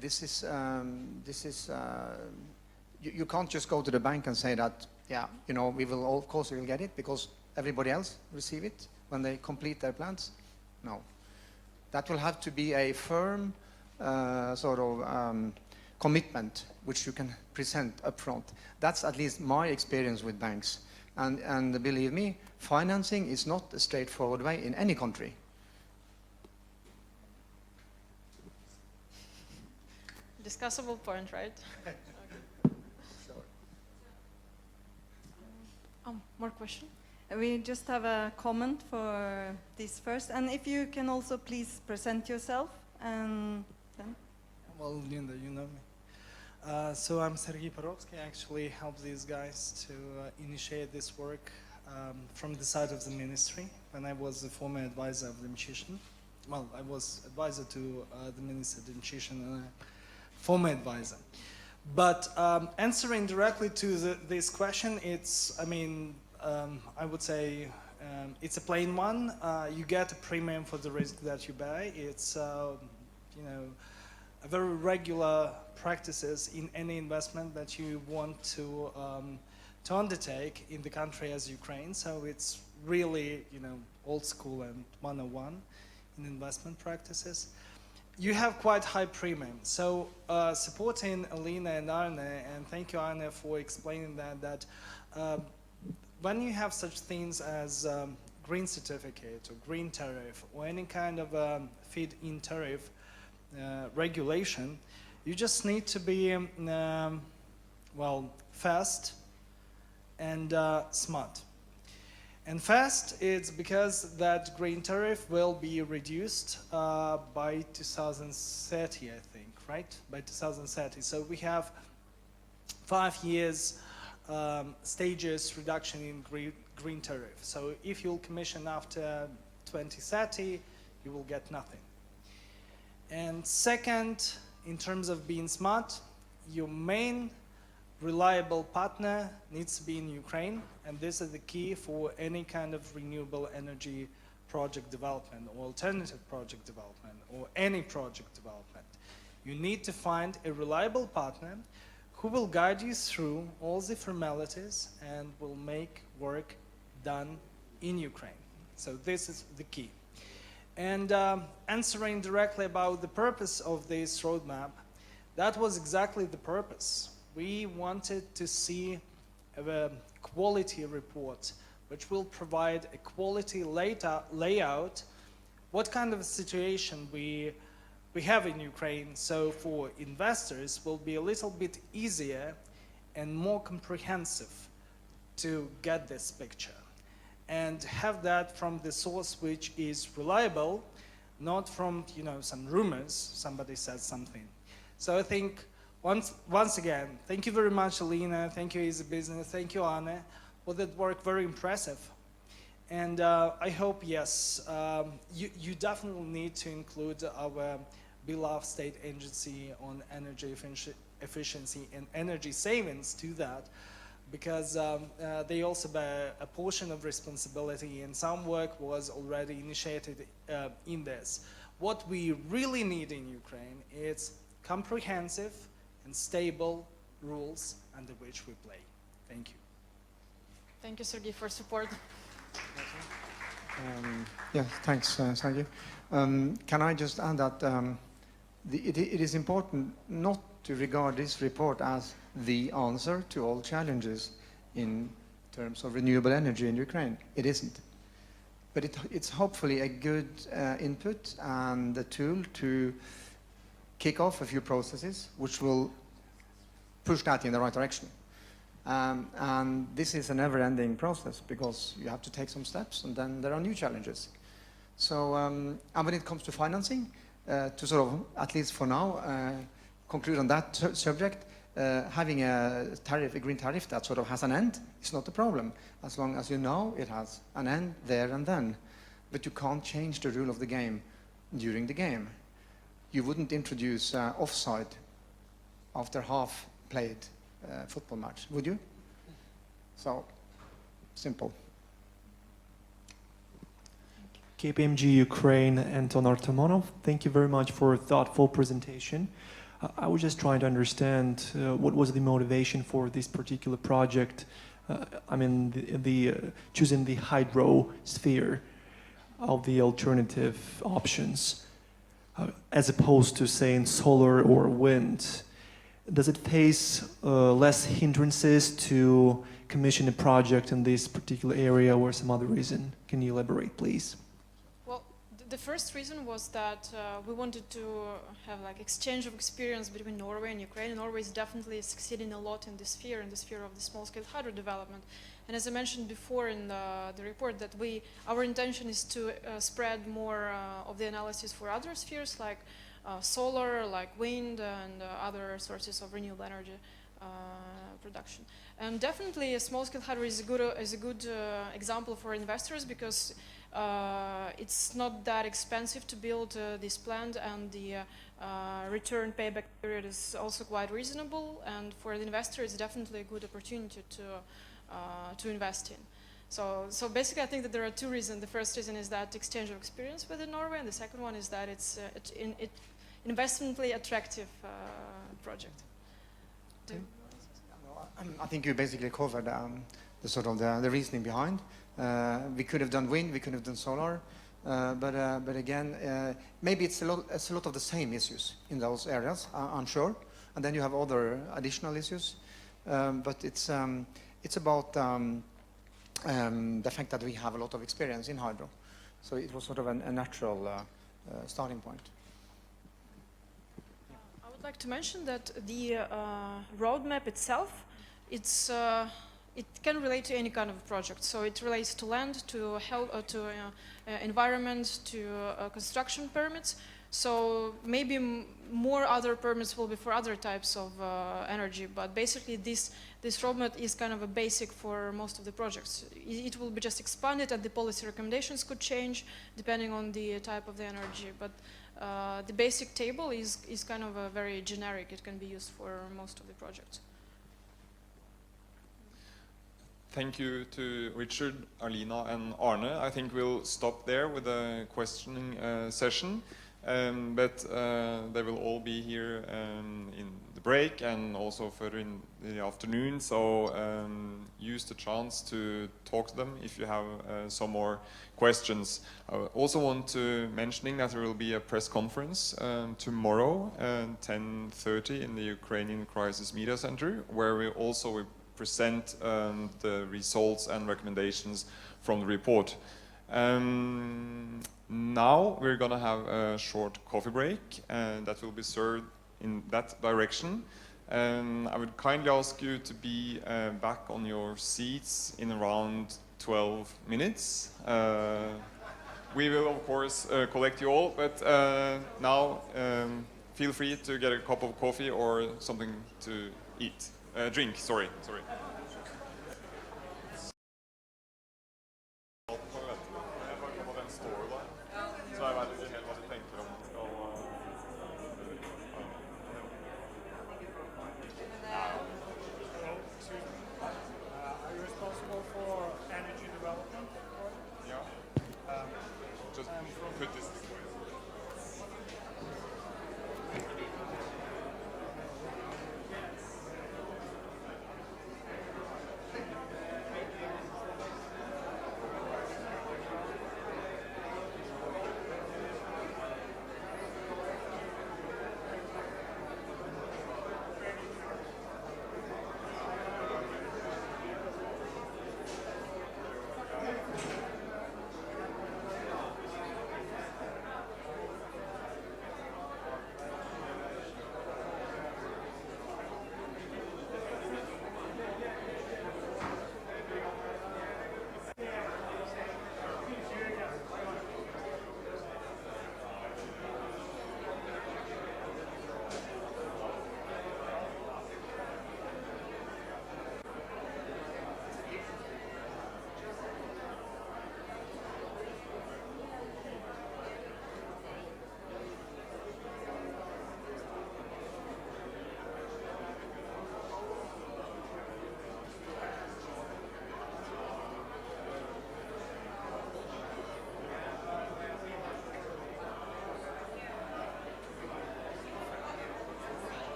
S8: this is you can't just go to the bank and say that, yeah, you know, of course we will get it because everybody else receive it when they complete their plans. No, that will have to be a firm sort of commitment which you can present upfront. That's at least my experience with banks. And believe me, financing is not a straightforward way in any country.
S7: Discussable point, right? More question?
S12: We just have a comment for this first. And if you can also please present yourself and then.
S13: Well, Linda, you know me. So I'm Sergei Porovsky. I actually help these guys to initiate this work from the side of the ministry when I was the former advisor of the Demchyshin. Well, I was advisor to the Minister Demchyshin and a former advisor. But answering directly to this question, it's, I mean, I would say it's a plain one. You get a premium for the risk that you buy. It's, you know, a very regular practices in any investment that you want to undertake in the country as Ukraine. So it's really, you know, old school and 101 in investment practices. You have quite high premium. So supporting Alina and Arne, and thank you Arne for explaining that when you have such things as green certificate or green tariff or any kind of feed-in tariff regulation, you just need to be, well, fast and smart. And fast, it's because that green tariff will be reduced by 2030, I think, right? By 2030. So we have 5 years stages reduction in green tariff. So if you'll commission after 2030, you will get nothing. And second, in terms of being smart, your main reliable partner needs to be in Ukraine, and this is the key for any kind of renewable energy project development or alternative project development or any project development. You need to find a reliable partner who will guide you through all the formalities and will make work done in Ukraine. So this is the key. And answering directly about the purpose of this roadmap, that was exactly the purpose. We wanted to see a quality report which will provide a quality layout, what kind of situation we have in Ukraine, so for investors will be a little bit easier and more comprehensive to get this picture and have that from the source which is reliable, not from some rumors, somebody said something. So I think once again, thank you very much, Alina, thank you Easy Business, thank you Anne, for that work, very impressive. And I hope, yes, you definitely need to include our beloved state agency on energy efficiency and energy savings to that, because they also bear a portion of responsibility and some work was already initiated in this. What we really need in Ukraine is comprehensive and stable rules under which we play. Thank you.
S7: Thank you, Sergey, for support.
S8: Yes, thanks, Sergey. Can I just add that it is important not to regard this report as the answer to all challenges in terms of renewable energy in Ukraine. It isn't. But it's hopefully a good input and a tool to kick off a few processes which will push that in the right direction. And this is a never-ending process because you have to take some steps and then there are new challenges. So, and when it comes to financing, to sort of, at least for now, conclude on that subject, having a green tariff that sort of has an end is not a problem, as long as you know it has an end there and then. But you can't change the rule of the game during the game. You wouldn't introduce offside after half-played football match, would you? So, simple.
S14: KPMG Ukraine, Anton Artemonov. Thank you very much for a thoughtful presentation. I was just trying to understand what was the motivation for this particular project. I mean, choosing the hydro sphere of the alternative options, as opposed to saying solar or wind. Does it face less hindrances to commission a project in this particular area or some other reason? Can you elaborate, please?
S7: Well, the first reason was that we wanted to have like exchange of experience between Norway and Ukraine. Norway is definitely succeeding a lot in the sphere of the small-scale hydro development. And as I mentioned before in the report, that our intention is to spread more of the analysis for other spheres like solar, like wind, and other sources of renewable energy production. And definitely, a small-scale hydro is a good example for investors because it's not that expensive to build this plant, and the return payback period is also quite reasonable. And for the investor, it's definitely a good opportunity to invest in. So basically, I think that there are two reasons. The first reason is that exchange of experience within Norway, and the second one is that it's investmentally attractive project.
S8: I think you basically covered the sort of the reasoning behind. We could have done wind, we could have done solar, but again, maybe it's a lot of the same issues in those areas, I'm sure. And then you have other additional issues, but it's about the fact that we have a lot of experience in hydro. So it was sort of a natural starting point.
S7: I would like to mention that the roadmap itself, it can relate to any kind of project. So it relates to land, to health, to environment, to construction permits. So maybe more other permits will be for other types of energy, but basically this roadmap is kind of a basic for most of the projects. It will be just expanded and the policy recommendations could change depending on the type of the energy, but the basic table is kind of a very generic. It can be used for most of the projects.
S5: Thank you to Richard, Alina, and Arne. I think we'll stop there with the questioning session, but they will all be here in the break and also further in the afternoon, so use the chance to talk to them if you have some more questions. I also want to mention that there will be a press conference tomorrow at 10:30 in the Ukrainian Crisis Media Center, where we also will present the results and recommendations from the report. Now we're going to have a short coffee break, and that will be served in that direction. I would kindly ask you to be back on your seats in around 12 minutes. We will, of course, collect you all, but now feel free to get a cup of coffee or something to eat. Drink, sorry.
S2: Are you responsible for energy development?
S5: Yeah. Just put this away.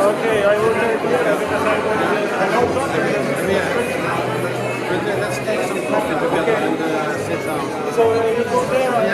S2: Okay, I will take it because I want to.
S1: Let's take some coffee together and sit down.
S2: So you go there and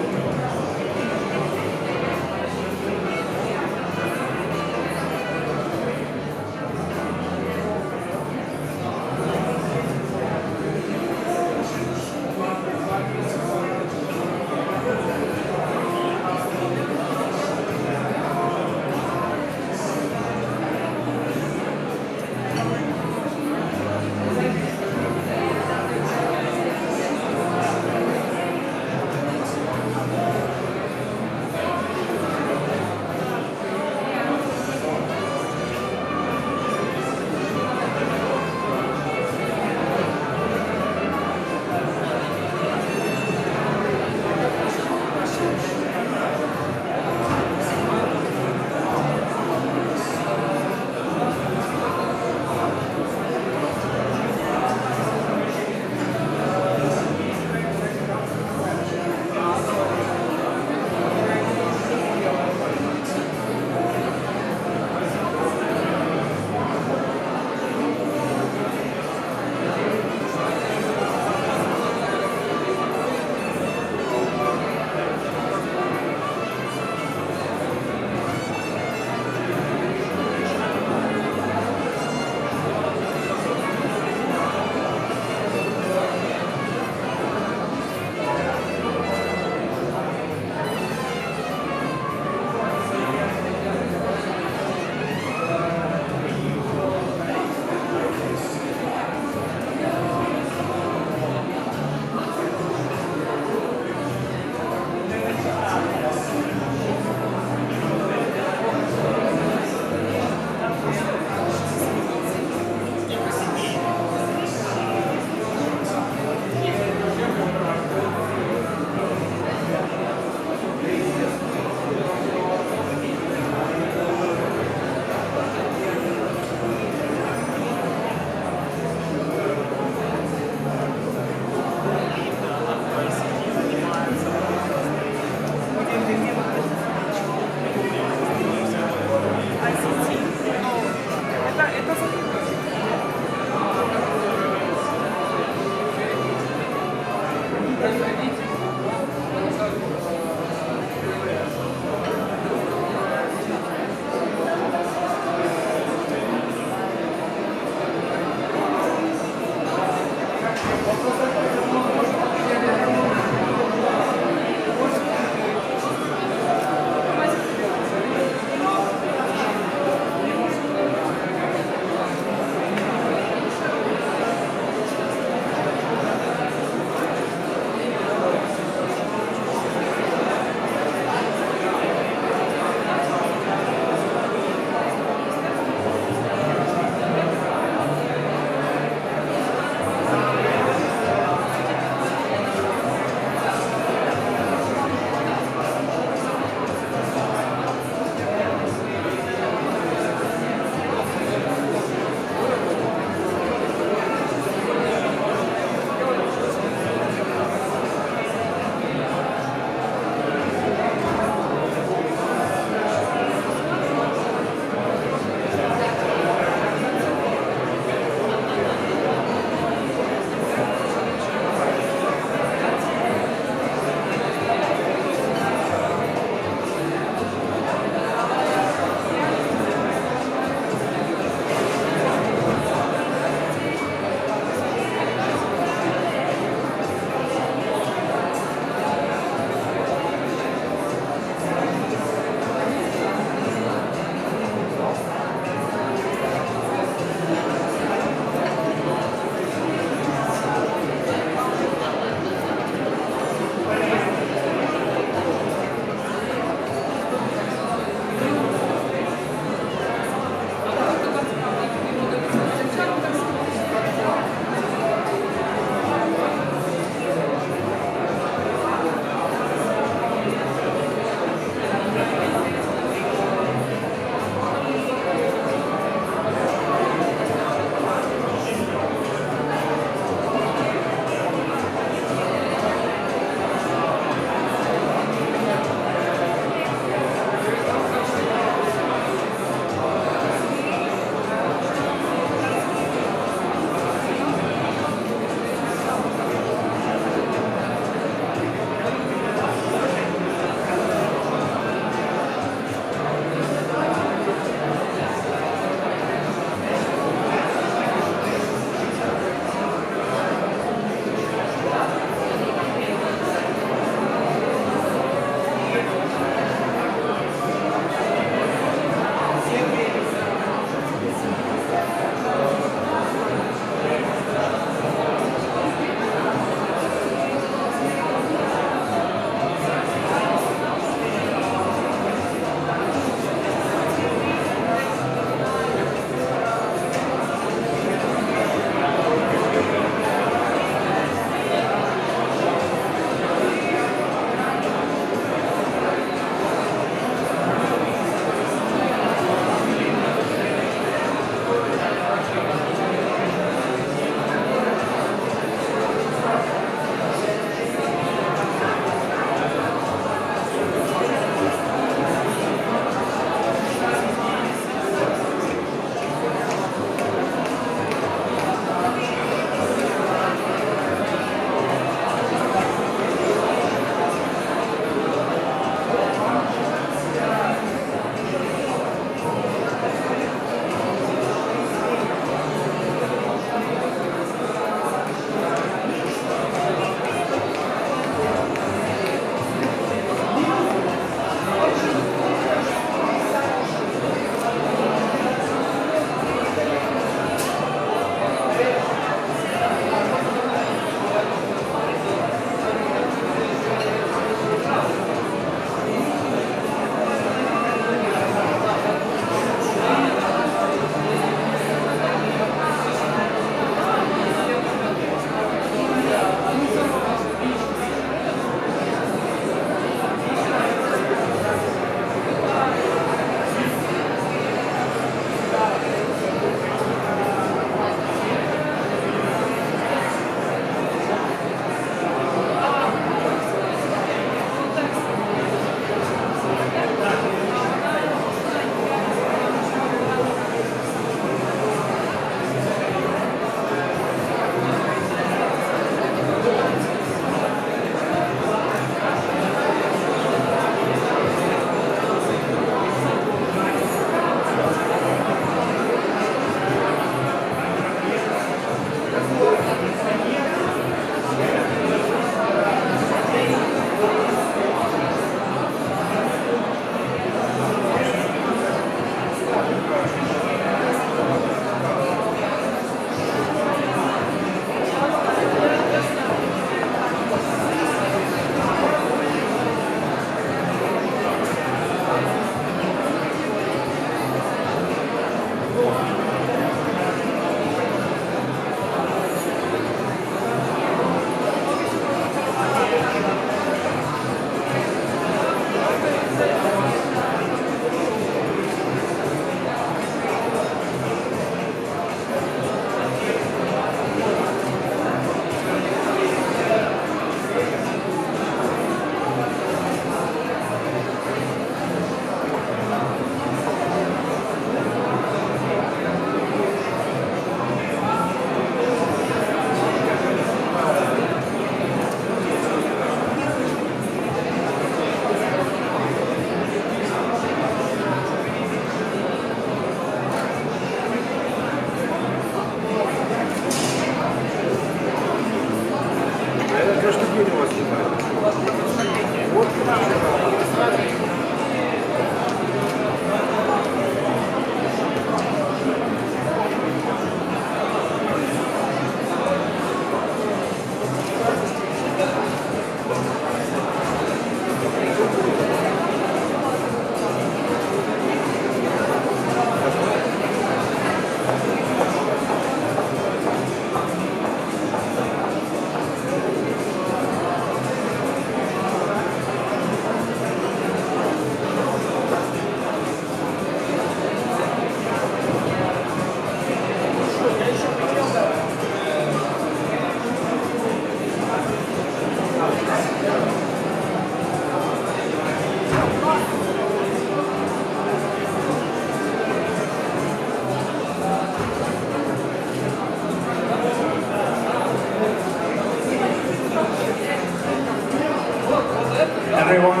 S15: Everyone,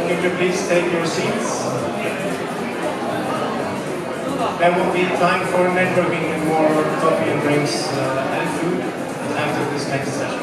S15: could you please take your seats? There will be time for networking and more coffee and drinks and food after this next session.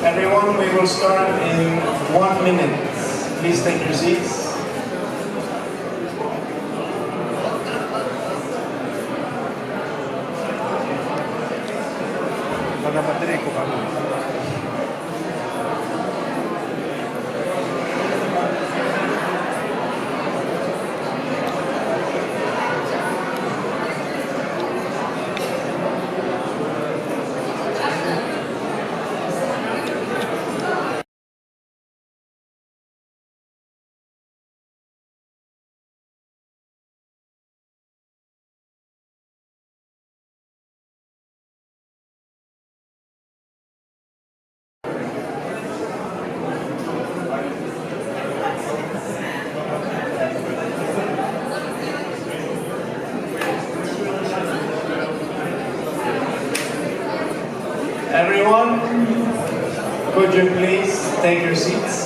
S15: Everyone, we will start in 1 minute. Please take your seats. Everyone, could you please take your seats?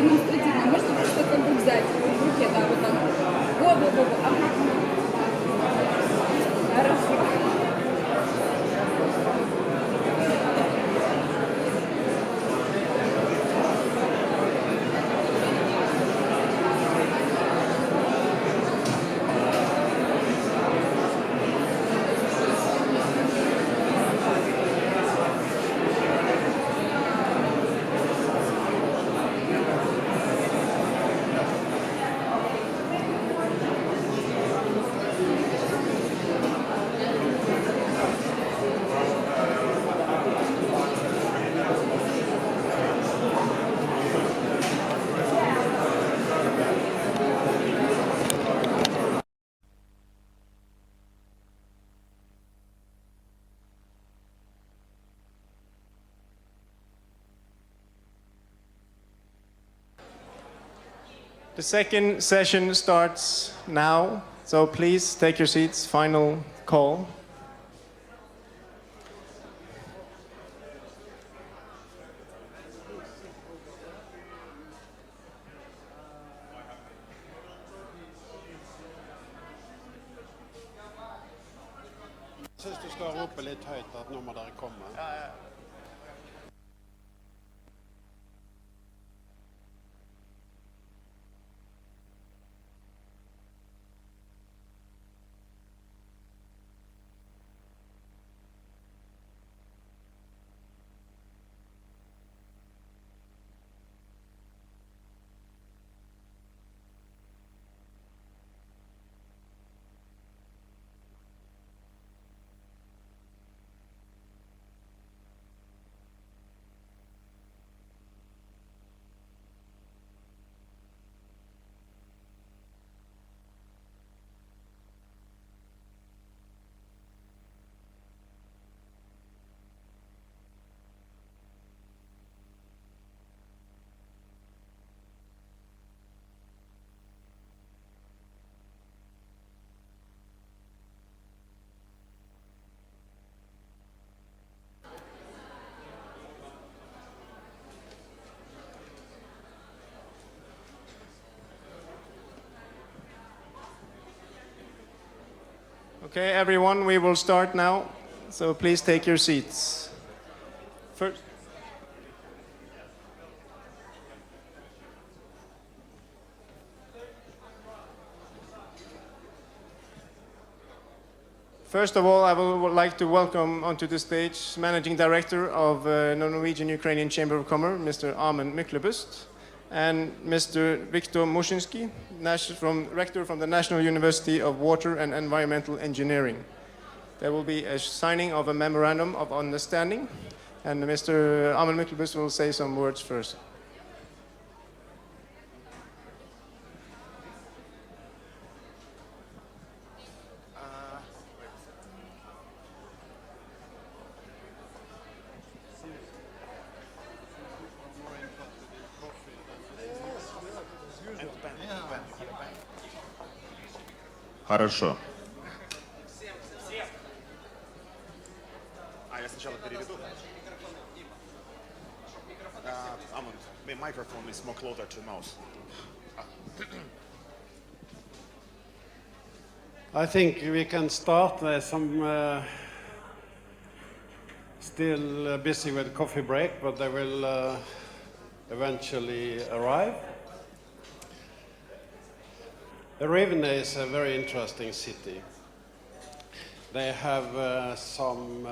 S16: демонстративно. Можно просто как бы взять в руке, да, вот так. Во-во-во, ага. Хорошо.
S17: The second session starts now, so please take your seats. Final call.
S3: Jeg synes du skal rope litt høyt at nå må dere komme.
S17: Okay, everyone, we will start now, so please take your seats. First of all, I would like to welcome onto the stage Managing Director of Norwegian-Ukrainian Chamber of Commerce, Mr. Armen Myklebust, and Mr. Viktor Mushinsky, Rector from the National University of Water and Environmental Engineering. There will be a signing of a memorandum of understanding, and Mr. Armen Myklebust will say some words first.
S4: Хорошо. Я сначала переведу. The microphone is more closer to the mouth.
S3: I think we can start. There's some still busy with coffee break, but they will eventually arrive. Rivne is a very interesting city. They have some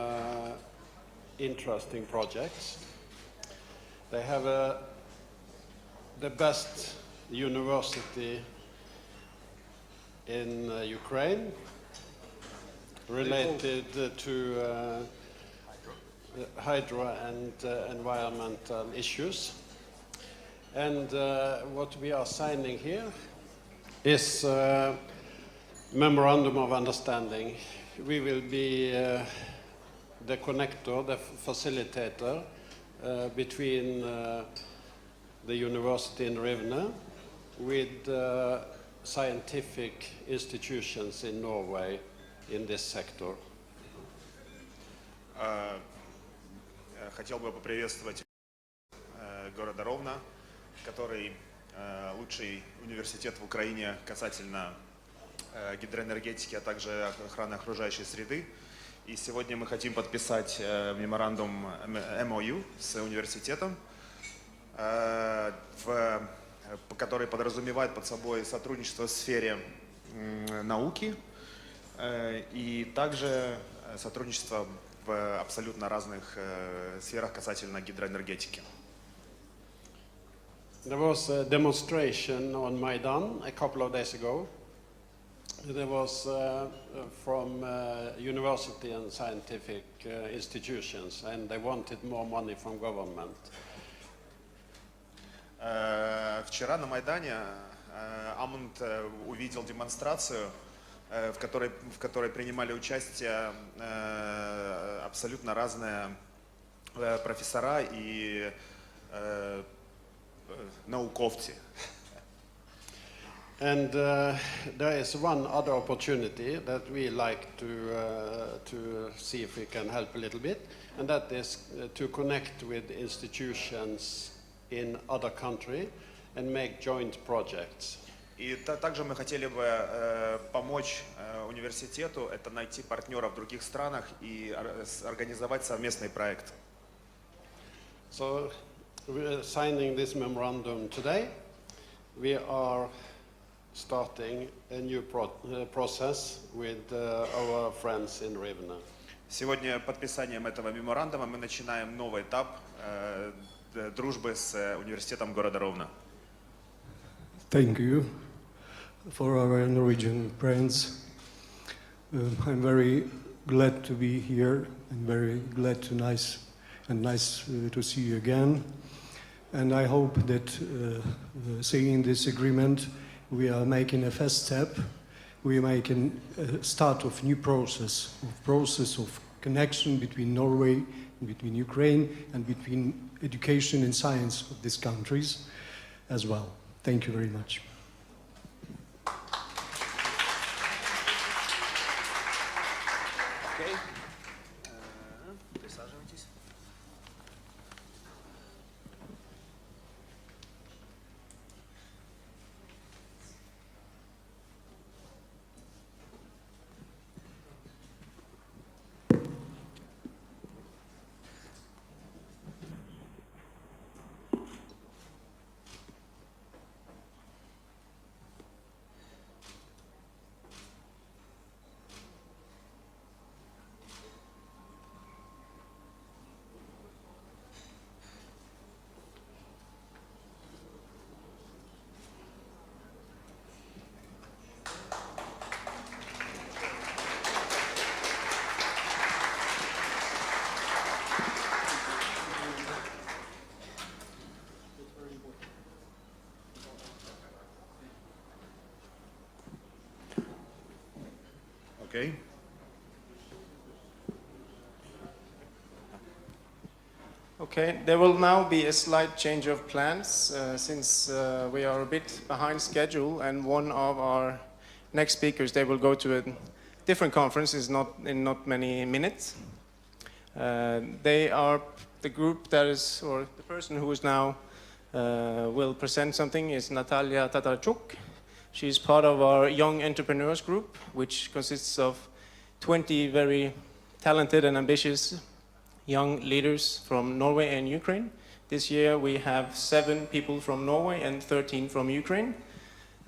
S3: interesting projects. They have the best university in Ukraine related to hydro and environmental issues. And what we are signing here is a memorandum of understanding. We will be the connector, the facilitator between the university in Rivne with scientific institutions in Norway in this sector.
S4: Хотел бы поприветствовать города Ровно который лучший университет в Украине касательно гидроэнергетики, а также охраны окружающей среды. И сегодня мы хотим подписать меморандум MOU с университетом, который подразумевает под собой сотрудничество в сфере науки и также сотрудничество в абсолютно разных сферах касательно гидроэнергетики.
S3: There was a demonstration on Maidan a couple of days ago. There was from university and scientific institutions, and they wanted more money from government.
S4: Вчера на Майдане Амунд увидел демонстрацию, в которой принимали участие абсолютно разные профессора и науковцы.
S3: And there is one other opportunity that we like to see if we can help a little bit, and that is to connect with institutions in other countries and make joint projects.
S4: И также мы хотели бы помочь университету, это найти партнеров в других странах и организовать совместный проект.
S3: So we are signing this memorandum today. We are starting a new process with our friends in Rivne.
S4: Сегодня подписанием этого меморандума мы начинаем новый этап дружбы с университетом города Ровно.
S18: Thank you for our Norwegian friends. I'm very glad to be here and very glad to nice to see you again. And I hope that seeing this agreement, we are making a first step. We are making a start of new process of connection between Norway and between Ukraine and between education and science of these countries as well. Thank you very much.
S4: Okay. Присаживайтесь. Okay.
S17: Okay, there will now be a slight change of plans since we are a bit behind schedule, and one of our next speakers, they will go to a different conference in not many minutes. They are the group that is, or the person who is now will present something is Natalia Tatarchuk. She is part of our Young Entrepreneurs Group, which consists of 20 very talented and ambitious young leaders from Norway and Ukraine. This year we have 7 people from Norway and 13 from Ukraine.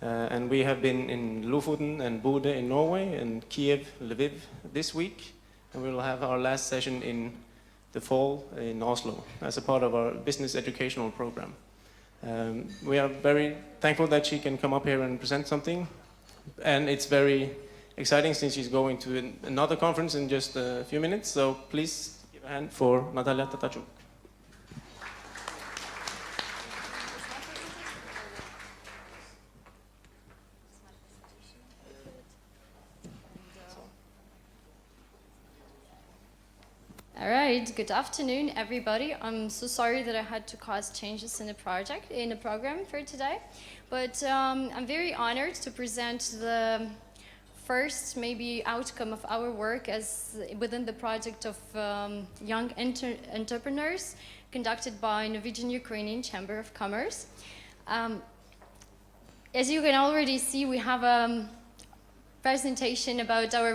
S17: And we have been in Lofoten and Bodø in Norway and Kyiv, Lviv this week. And we will have our last session in the fall in Oslo as a part of our business educational program. We are very thankful that she can come up here and present something. And it's very exciting since she's going to another conference in just a few minutes. So please give a hand for Natalia Tatarchuk.
S19: All right, good afternoon, everybody. I'm so sorry that I had to cause changes in the program for today, but I'm very honored to present the first maybe outcome of our work as within the project of young entrepreneurs conducted by Norwegian-Ukrainian Chamber of Commerce. As you can already see, we have a presentation about our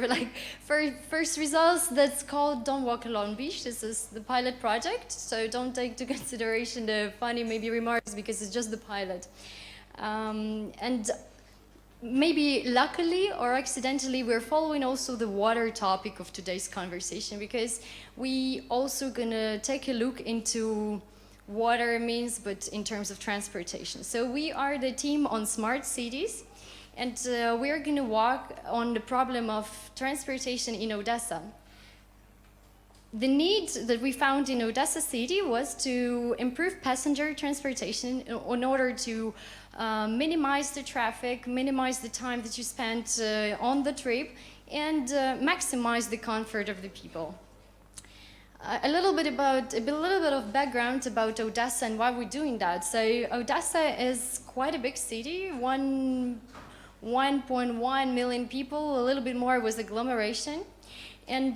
S19: first results that's called Don't Walk Alone Beach. This is the pilot project, so don't take into consideration the funny maybe remarks because it's just the pilot. And maybe luckily or accidentally, we're following also the water topic of today's conversation because we also gonna take a look into water means, but in terms of transportation. So we are the team on smart cities, and we're gonna walk on the problem of transportation in Odessa. The need that we found in Odessa city was to improve passenger transportation in order to minimize the traffic, minimize the time that you spent on the trip, and maximize the comfort of the people. A little bit of background about Odessa and why we're doing that. So Odessa is quite a big city, 1.1 million people, a little bit more was agglomeration. And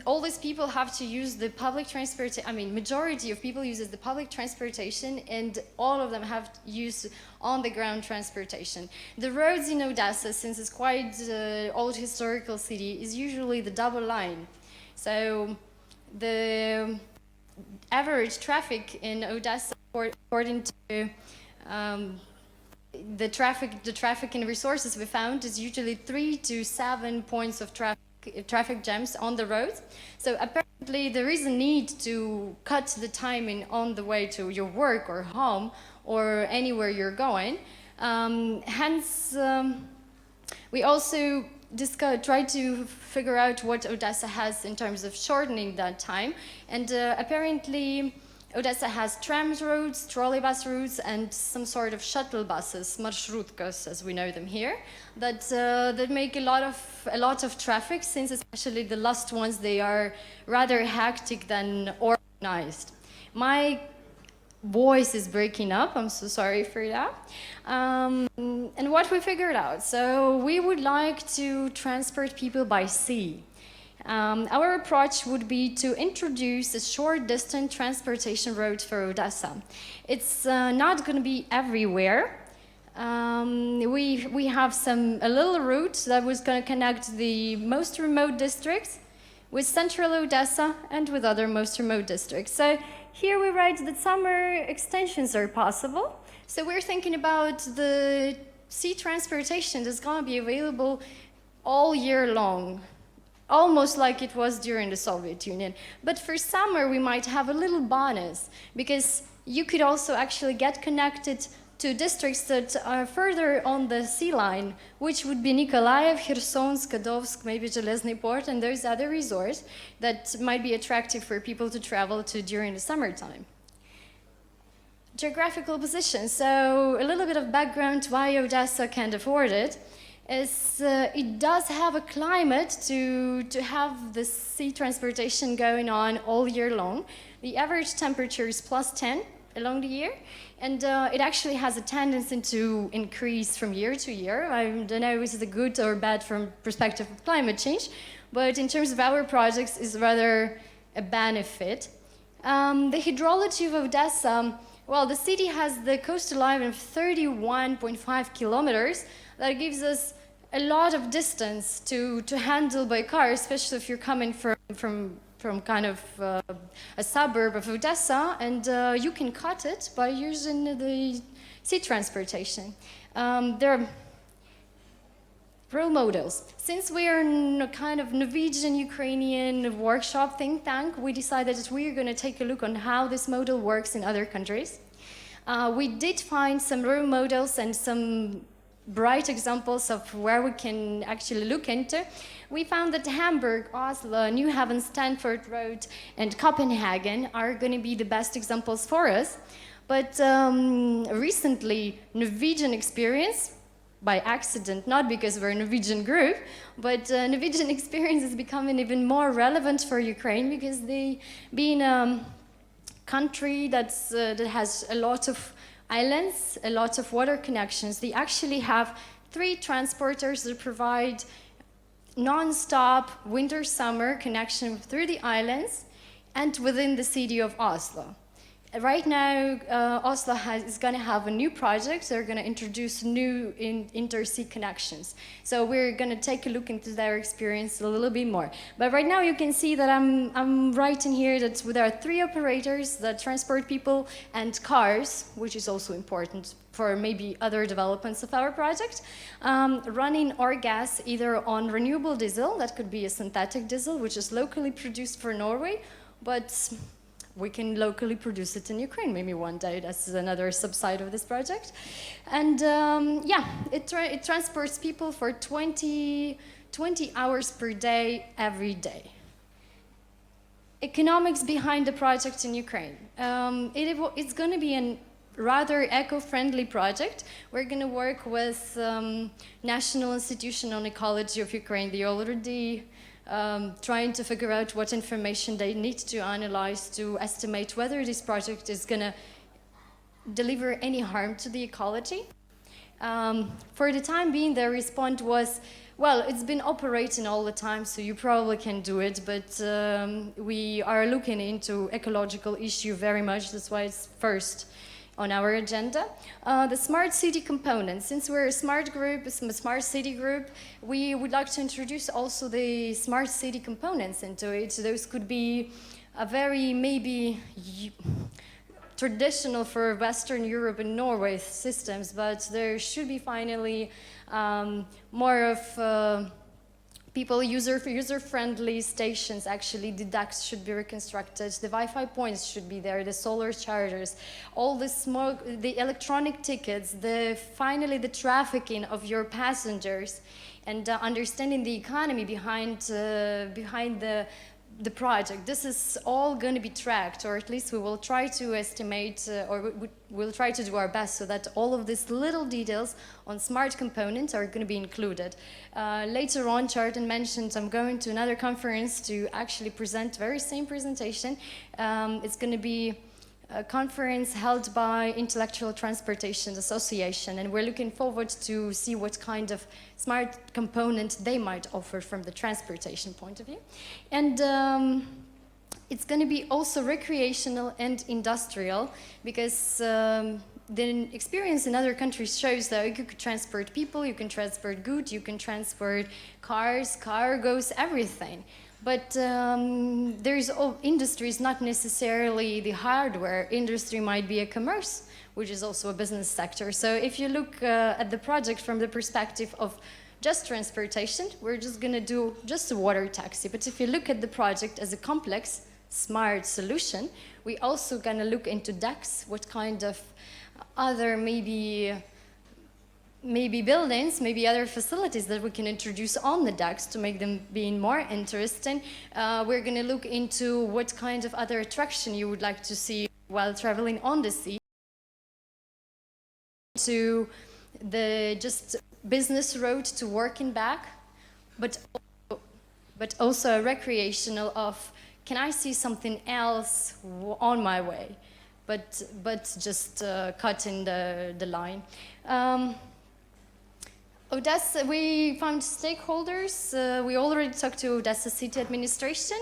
S19: all these people have to use the public transportation. I mean, majority of people uses the public transportation, and all of them have to use on-the-ground transportation. The roads in Odessa, since it's quite old historical city, is usually the double line. So the average traffic in Odessa, according to the traffic and resources we found, is usually 3 to 7 points of traffic jams on the road. So apparently there is a need to cut the timing on the way to your work or home or anywhere you're going. Hence, we also try to figure out what Odessa has in terms of shortening that time. And apparently Odessa has tram routes, trolleybus routes, and some sort of shuttle buses, marshrutkos as we know them here, that make a lot of traffic, since especially the last ones, they are rather hectic than organized. My voice is breaking up, I'm so sorry for that. And what we figured out, so we would like to transport people by sea. Our approach would be to introduce a short distance transportation route for Odessa. It's not going to be everywhere. We have a little route that was going to connect the most remote districts with central Odessa and with other most remote districts. So here we write that summer extensions are possible. So we're thinking about the sea transportation that's going to be available all year long, almost like it was during the Soviet Union. But for summer, we might have a little bonus, because you could also actually get connected to districts that are further on the sea line, which would be Nikolaev, Kherson, Skadovsk, maybe Zhelezny Port, and there's other resorts that might be attractive for people to travel to during the summertime. Geographical position. So a little bit of background why Odessa can't afford it is it does have a climate to have the sea transportation going on all year long. The average temperature is +10 along the year, and it actually has a tendency to increase from year to year. I don't know if it's good or bad from perspective of climate change, but in terms of our projects, is rather a benefit. The hydrology of Odessa, well, the city has the coastal line of 31.5 kilometers. That gives us a lot of distance to handle by car, especially if you're coming from kind of a suburb of Odessa, and you can cut it by using the sea transportation. There are role models. Since we are in a kind of Norwegian-Ukrainian workshop think tank, we decided that we are going to take a look on how this model works in other countries. We did find some role models and some bright examples of where we can actually look into. We found that Hamburg, Oslo, New Haven, Stanford Road, and Copenhagen are going to be the best examples for us. But recently, Norwegian experience, by accident, not because we're a Norwegian group, but Norwegian experience is becoming even more relevant for Ukraine, because they, being a country that has a lot of islands, a lot of water connections, they actually have 3 transporters that provide non-stop winter-summer connection through the islands and within the city of Oslo. Right now, Oslo is going to have a new project. They're going to introduce new intersea connections. So we're going to take a look into their experience a little bit more. But right now, you can see that I'm writing here that there are 3 operators that transport people and cars, which is also important for maybe other developments of our project, running our gas either on renewable diesel, that could be a synthetic diesel, which is locally produced for Norway, but we can locally produce it in Ukraine maybe one day. That's another subside of this project. And yeah, it transports people for 20 hours per day, every day. Economics behind the project in Ukraine. It's going to be a rather eco-friendly project. We're going to work with National Institution on Ecology of Ukraine. They already trying to figure out what information they need to analyze to estimate whether this project is going to deliver any harm to the ecology. For the time being, their response was, well, it's been operating all the time, so you probably can do it, but we are looking into ecological issue very much. That's why it's first on our agenda. The smart city component. Since we're a smart group, a smart city group, we would like to introduce also the smart city components into it. Those could be a very maybe traditional for Western Europe and Norway systems, but there should be finally more of people user-friendly stations. Actually, the ducts should be reconstructed, the Wi-Fi points should be there, the solar chargers, all the smoke, the electronic tickets, finally the trafficking of your passengers, and understanding the economy behind the project. This is all going to be tracked, or at least we will try to estimate, or we'll try to do our best so that all of these little details on smart components are going to be included. Later on, Charlton mentioned I'm going to another conference to actually present the very same presentation. It's going to be a conference held by Intellectual Transportation Association, and we're looking forward to see what kind of smart component they might offer from the transportation point of view. And it's going to be also recreational and industrial, because the experience in other countries shows that you can transport people, you can transport goods, you can transport cars, cargoes, everything. But industry is not necessarily the hardware. Industry might be a commerce, which is also a business sector. So if you look at the project from the perspective of just transportation, we're just going to do just a water taxi. But if you look at the project as a complex, smart solution, we also going to look into DAX, what kind of other maybe buildings, maybe other facilities that we can introduce on the decks to make them being more interesting. We're going to look into what kind of other attraction you would like to see while traveling on the sea, to the just business road to work and back, but also a recreational of, can I see something else on my way, but just cutting the line. Odessa, we found stakeholders. We already talked to Odessa City Administration.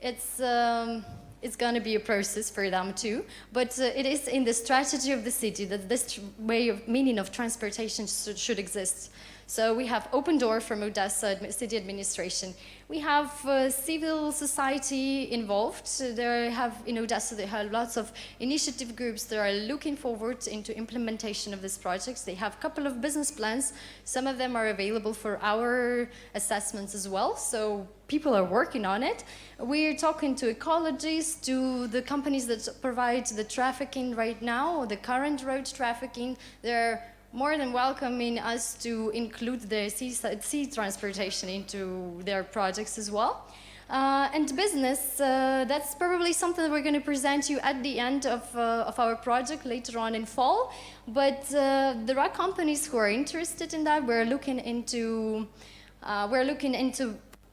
S19: It's going to be a process for them too, but it is in the strategy of the city that this meaning of transportation should exist. So we have open door from Odessa City Administration. We have civil society involved. In Odessa, they have lots of initiative groups that are looking forward into implementation of these projects. They have a couple of business plans. Some of them are available for our assessments as well. So people are working on it. We're talking to ecologists, to the companies that provide the trafficking right now, the current road trafficking. They're more than welcoming us to include the sea transportation into their projects as well. And business, that's probably something that we're going to present you at the end of our project later on in fall. But there are companies who are interested in that. We're looking into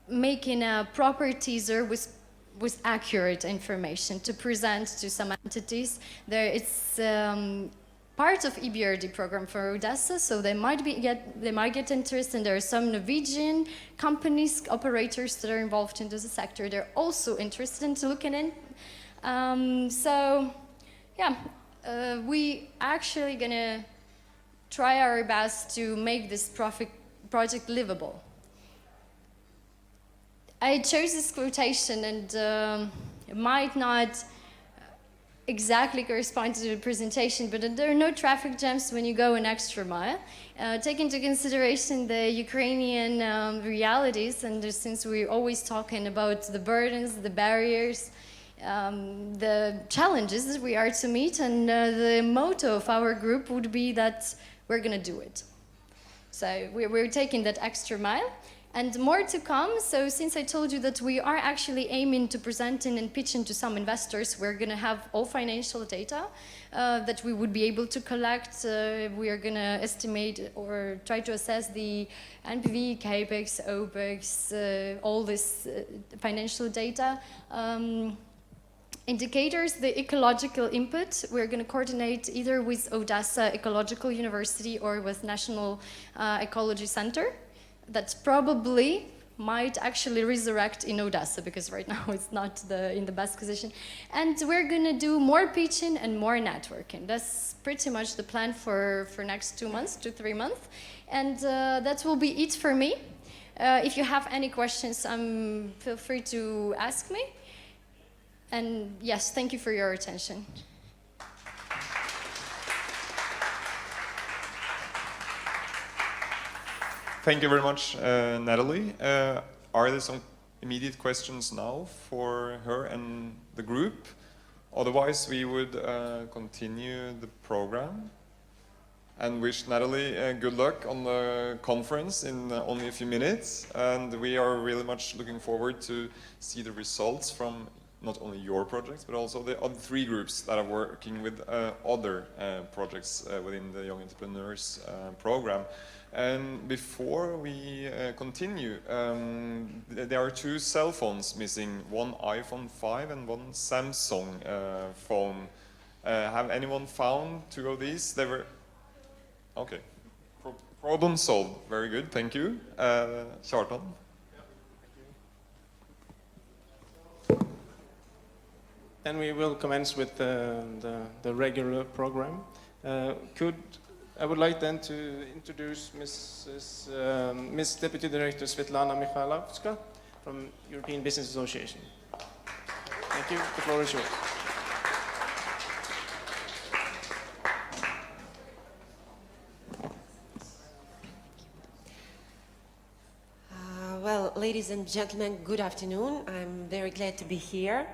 S19: making a proper teaser with accurate information to present to some entities. It's part of EBRD program for Odessa, so they might get interest, and there are some Norwegian companies, operators that are involved in this sector. They're also interested in looking in. So yeah, we actually gonna try our best to make this project livable. I chose this quotation, and it might not exactly correspond to the presentation, but there are no traffic jams when you go an extra mile. Take into consideration the Ukrainian realities, and since we're always talking about the burdens, the barriers, the challenges that we are to meet, and the motto of our group would be that we're gonna do it. So we're taking that extra mile. And more to come. So since I told you that we are actually aiming to presenting and pitching to some investors, we're going to have all financial data that we would be able to collect. We are going to estimate or try to assess the NPV, CAPEX, OPEX, all this financial data. Indicators, the ecological input, we're going to coordinate either with Odessa Ecological University or with National Ecology Center. That probably might actually resurrect in Odessa, because right now it's not in the best position. And we're gonna do more pitching and more networking. That's pretty much the plan for next 2 months, 2-3 months. And that will be it for me. If you have any questions, feel free to ask me. And yes, thank you for your attention.
S5: Thank you very much, Natalie. Are there some immediate questions now for her and the group? Otherwise, we would continue the program and wish Natalie good luck on the conference in only a few minutes. And we are really much looking forward to see the results from not only your projects, but also the other 3 groups that are working with other projects within the Young Entrepreneurs program. And before we continue, there are 2 cell phones missing, one iPhone 5 and one Samsung phone. Have anyone found 2 of these? They were, okay. Problem solved. Very good, thank you. Kjartan?
S17: Then we will commence with the regular program. I would like then to introduce Miss Deputy Director Svetlana Mikhailovska from European Business Association. Thank you. The floor is yours.
S20: Well, ladies and gentlemen, good afternoon. I'm very glad to be here.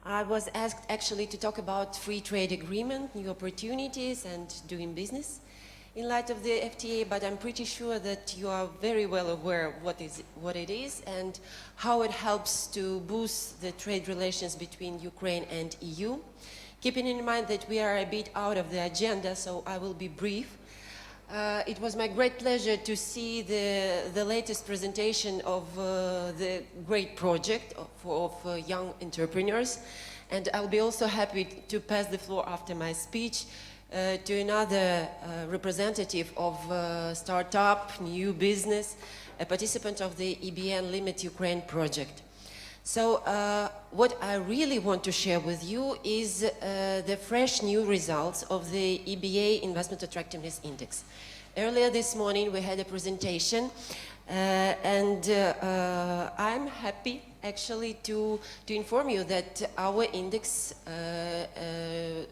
S20: I was asked actually to talk about free trade agreement, new opportunities, and doing business in light of the FTA, but I'm pretty sure that you are very well aware of what it is and how it helps to boost the trade relations between Ukraine and EU. Keeping in mind that we are a bit out of the agenda, so I will be brief. It was my great pleasure to see the latest presentation of the great project of young entrepreneurs, and I'll be also happy to pass the floor after my speech to another representative of startup, new business, a participant of the EBN Limit Ukraine project. So what I really want to share with you is the fresh new results of the EBA Investment Attractiveness Index. Earlier this morning we had a presentation and I'm happy actually to inform you that our index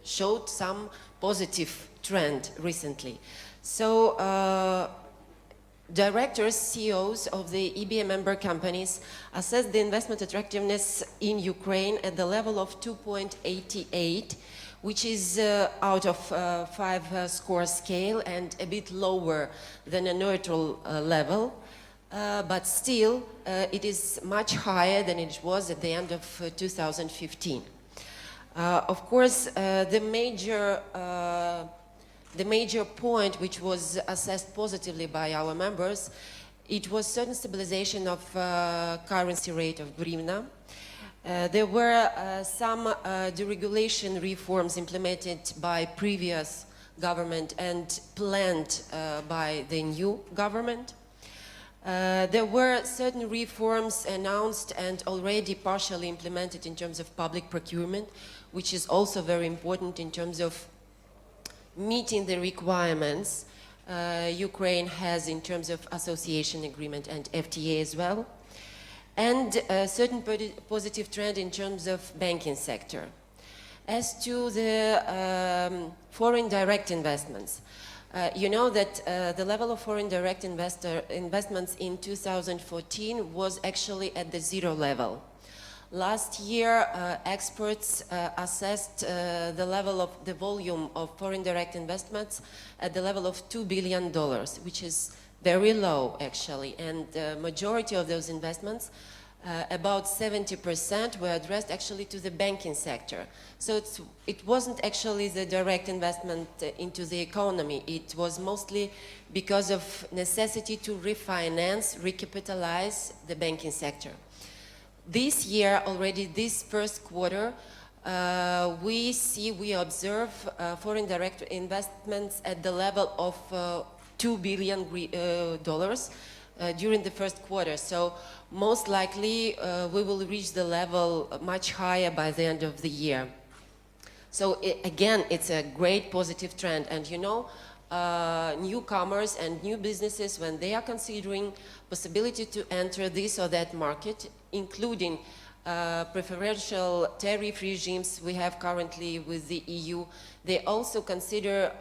S20: showed some positive trend recently. So directors, CEOs of the EBA member companies assessed the investment attractiveness in Ukraine at the level of 2.88, which is out of 5 score scale and a bit lower than a neutral level. But still, it is much higher than it was at the end of 2015. Of course, the major point which was assessed positively by our members, it was certain stabilization of currency rate of hryvnia. There were some deregulation reforms implemented by previous government and planned by the new government. There were certain reforms announced and already partially implemented in terms of public procurement, which is also very important in terms of meeting the requirements Ukraine has in terms of association agreement and FTA as well, and a certain positive trend in terms of banking sector. As to the foreign direct investments, you know that the level of foreign direct investments in 2014 was actually at the zero level. Last year, experts assessed the level of the volume of foreign direct investments at the level of $2 billion, which is very low actually, and the majority of those investments, about 70%, were addressed actually to the banking sector. So it wasn't actually the direct investment into the economy, it was mostly because of necessity to refinance, recapitalize the banking sector. This year, already this first quarter, we observe foreign direct investments at the level of $2 billion during the first quarter. So most likely we will reach the level much higher by the end of the year. So again, it's a great positive trend, and you know, newcomers and new businesses, when they are considering possibility to enter this or that market, including preferential tariff regimes we have currently with the EU, they also consider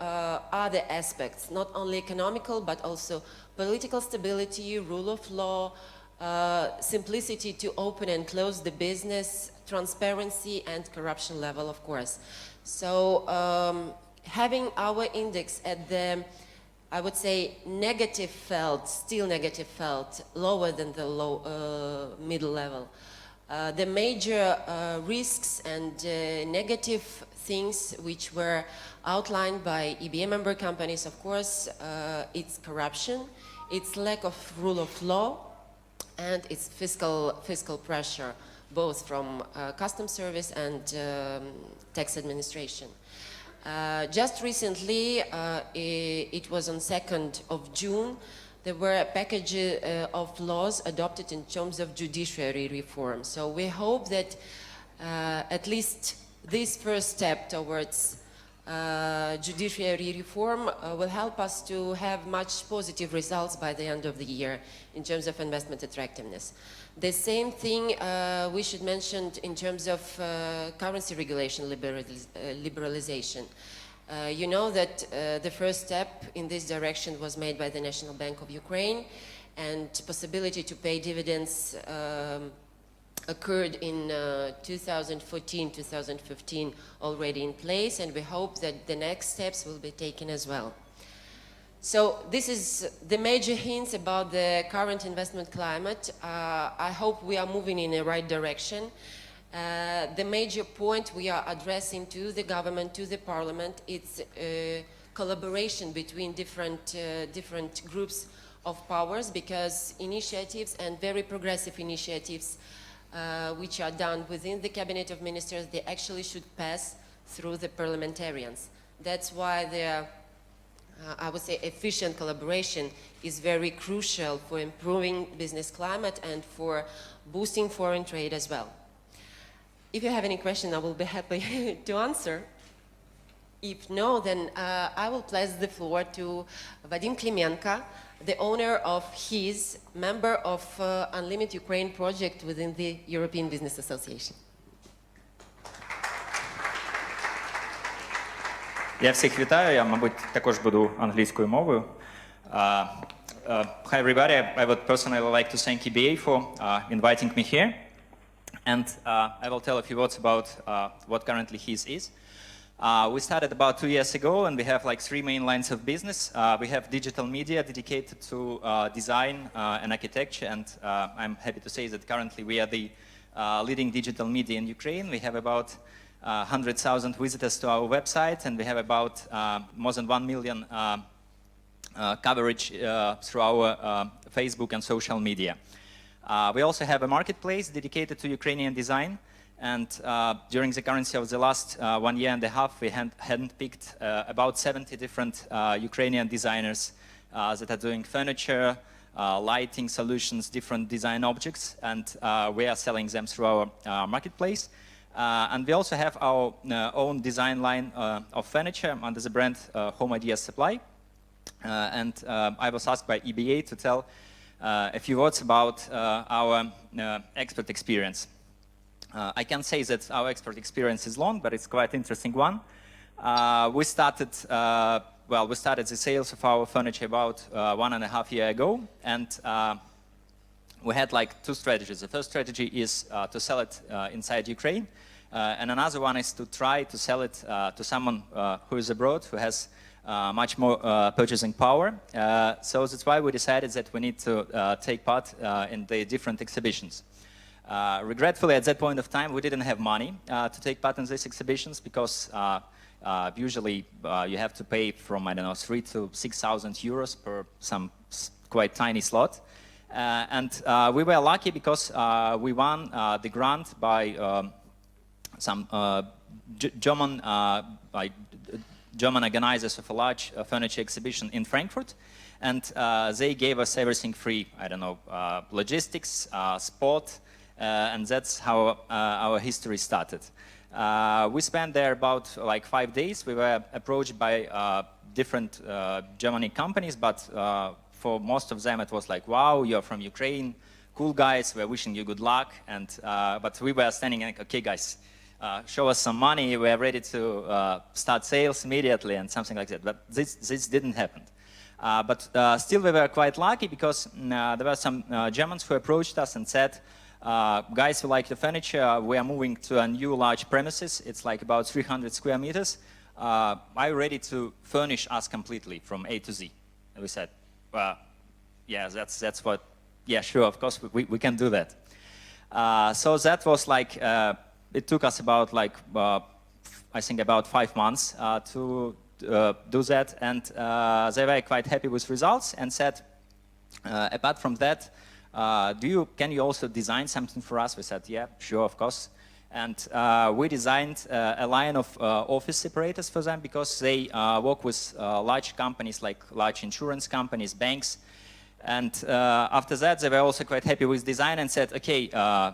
S20: other aspects, not only economical but also political stability, rule of law, simplicity to open and close the business, transparency and corruption level, of course. So having our index at the, I would say, negative felt, still negative felt, lower than the middle level. The major risks and negative things which were outlined by EBA member companies, of course, it's corruption, it's lack of rule of law, and it's fiscal pressure, both from customs service and tax administration. Just recently, it was on 2nd of June, there were a package of laws adopted in terms of judiciary reform. So we hope that at least this first step towards judiciary reform will help us to have much positive results by the end of the year in terms of investment attractiveness. The same thing we should mention in terms of currency regulation liberalization. You know that the first step in this direction was made by the National Bank of Ukraine, and possibility to pay dividends occurred in 2014-2015 already in place, and we hope that the next steps will be taken as well. So this is the major hints about the current investment climate. I hope we are moving in the right direction. The major point we are addressing to the government, to the parliament, it's collaboration between different groups of powers, because initiatives and very progressive initiatives which are done within the Cabinet of Ministers, they actually should pass through the parliamentarians. That's why the, I would say, efficient collaboration is very crucial for improving business climate and for boosting foreign trade as well. If you have any question, I will be happy to answer. If no, then I will pass the floor to Vadim Klimenko, the owner of his member of Unlimited Ukraine project within the European Business Association.
S21: Я всіх вітаю, я, мабуть, також буду англійською мовою. Hi everybody, I would personally like to thank EBA for inviting me here. And I will tell a few words about what currently HIS is. We started about 2 years ago, and we have like 3 main lines of business. We have digital media dedicated to design and architecture, and I'm happy to say that currently we are the leading digital media in Ukraine. We have about 100,000 visitors to our website, and we have about more than 1 million coverage through our Facebook and social media. We also have a marketplace dedicated to Ukrainian design, and during the currency of the last 1 year and a half, we handpicked about 70 different Ukrainian designers that are doing furniture, lighting solutions, different design objects, and we are selling them through our marketplace. And we also have our own design line of furniture under the brand Home Ideas Supply. And I was asked by EBA to tell a few words about our expert experience. I can say that our expert experience is long, but it's quite an interesting one. We started the sales of our furniture about 1.5 years ago, and we had like two strategies. The first strategy is to sell it inside Ukraine, and another one is to try to sell it to someone who is abroad, who has much more purchasing power. So that's why we decided that we need to take part in the different exhibitions. Regretfully, at that point of time, we didn't have money to take part in these exhibitions because usually you have to pay from, I don't know, 3,000 to 6,000 euros per some quite tiny slot. And we were lucky because we won the grant by some German organizers of a large furniture exhibition in Frankfurt, and they gave us everything free. I don't know, logistics, sport, and that's how our history started. We spent there about like 5 days. We were approached by different German companies, but for most of them it was like, wow, you're from Ukraine, cool guys, we're wishing you good luck. And but we were standing like, okay guys, show us some money, we're ready to start sales immediately and something like that. But this didn't happen. But still we were quite lucky because there were some Germans who approached us and said, guys, we like the furniture, we are moving to a new large premises, it's like about 300 square meters. Are you ready to furnish us completely from A to Z? And we said, yeah, that's what, yeah, sure, of course, we can do that. So that was like, it took us about like, I think about 5 months to do that, and they were quite happy with results and said, apart from that, can you also design something for us? We said, yeah, sure, of course. And we designed a line of office separators for them because they work with large companies like large insurance companies, banks. And after that, they were also quite happy with design and said, okay,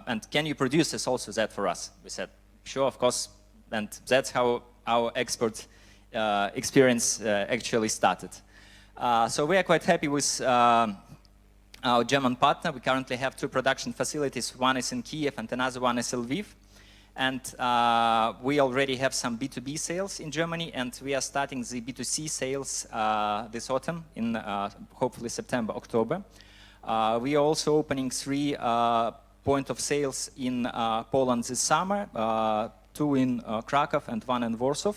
S21: and can you produce this also that for us? We said, sure, of course. And that's how our export experience actually started. So we are quite happy with our German partner. We currently have 2 production facilities. One is in Kyiv and another one is in Lviv. And we already have some B2B sales in Germany, and we are starting the B2C sales this autumn in hopefully September, October. We are also opening 3 points of sales in Poland this summer, 2 in Krakow and 1 in Warsaw.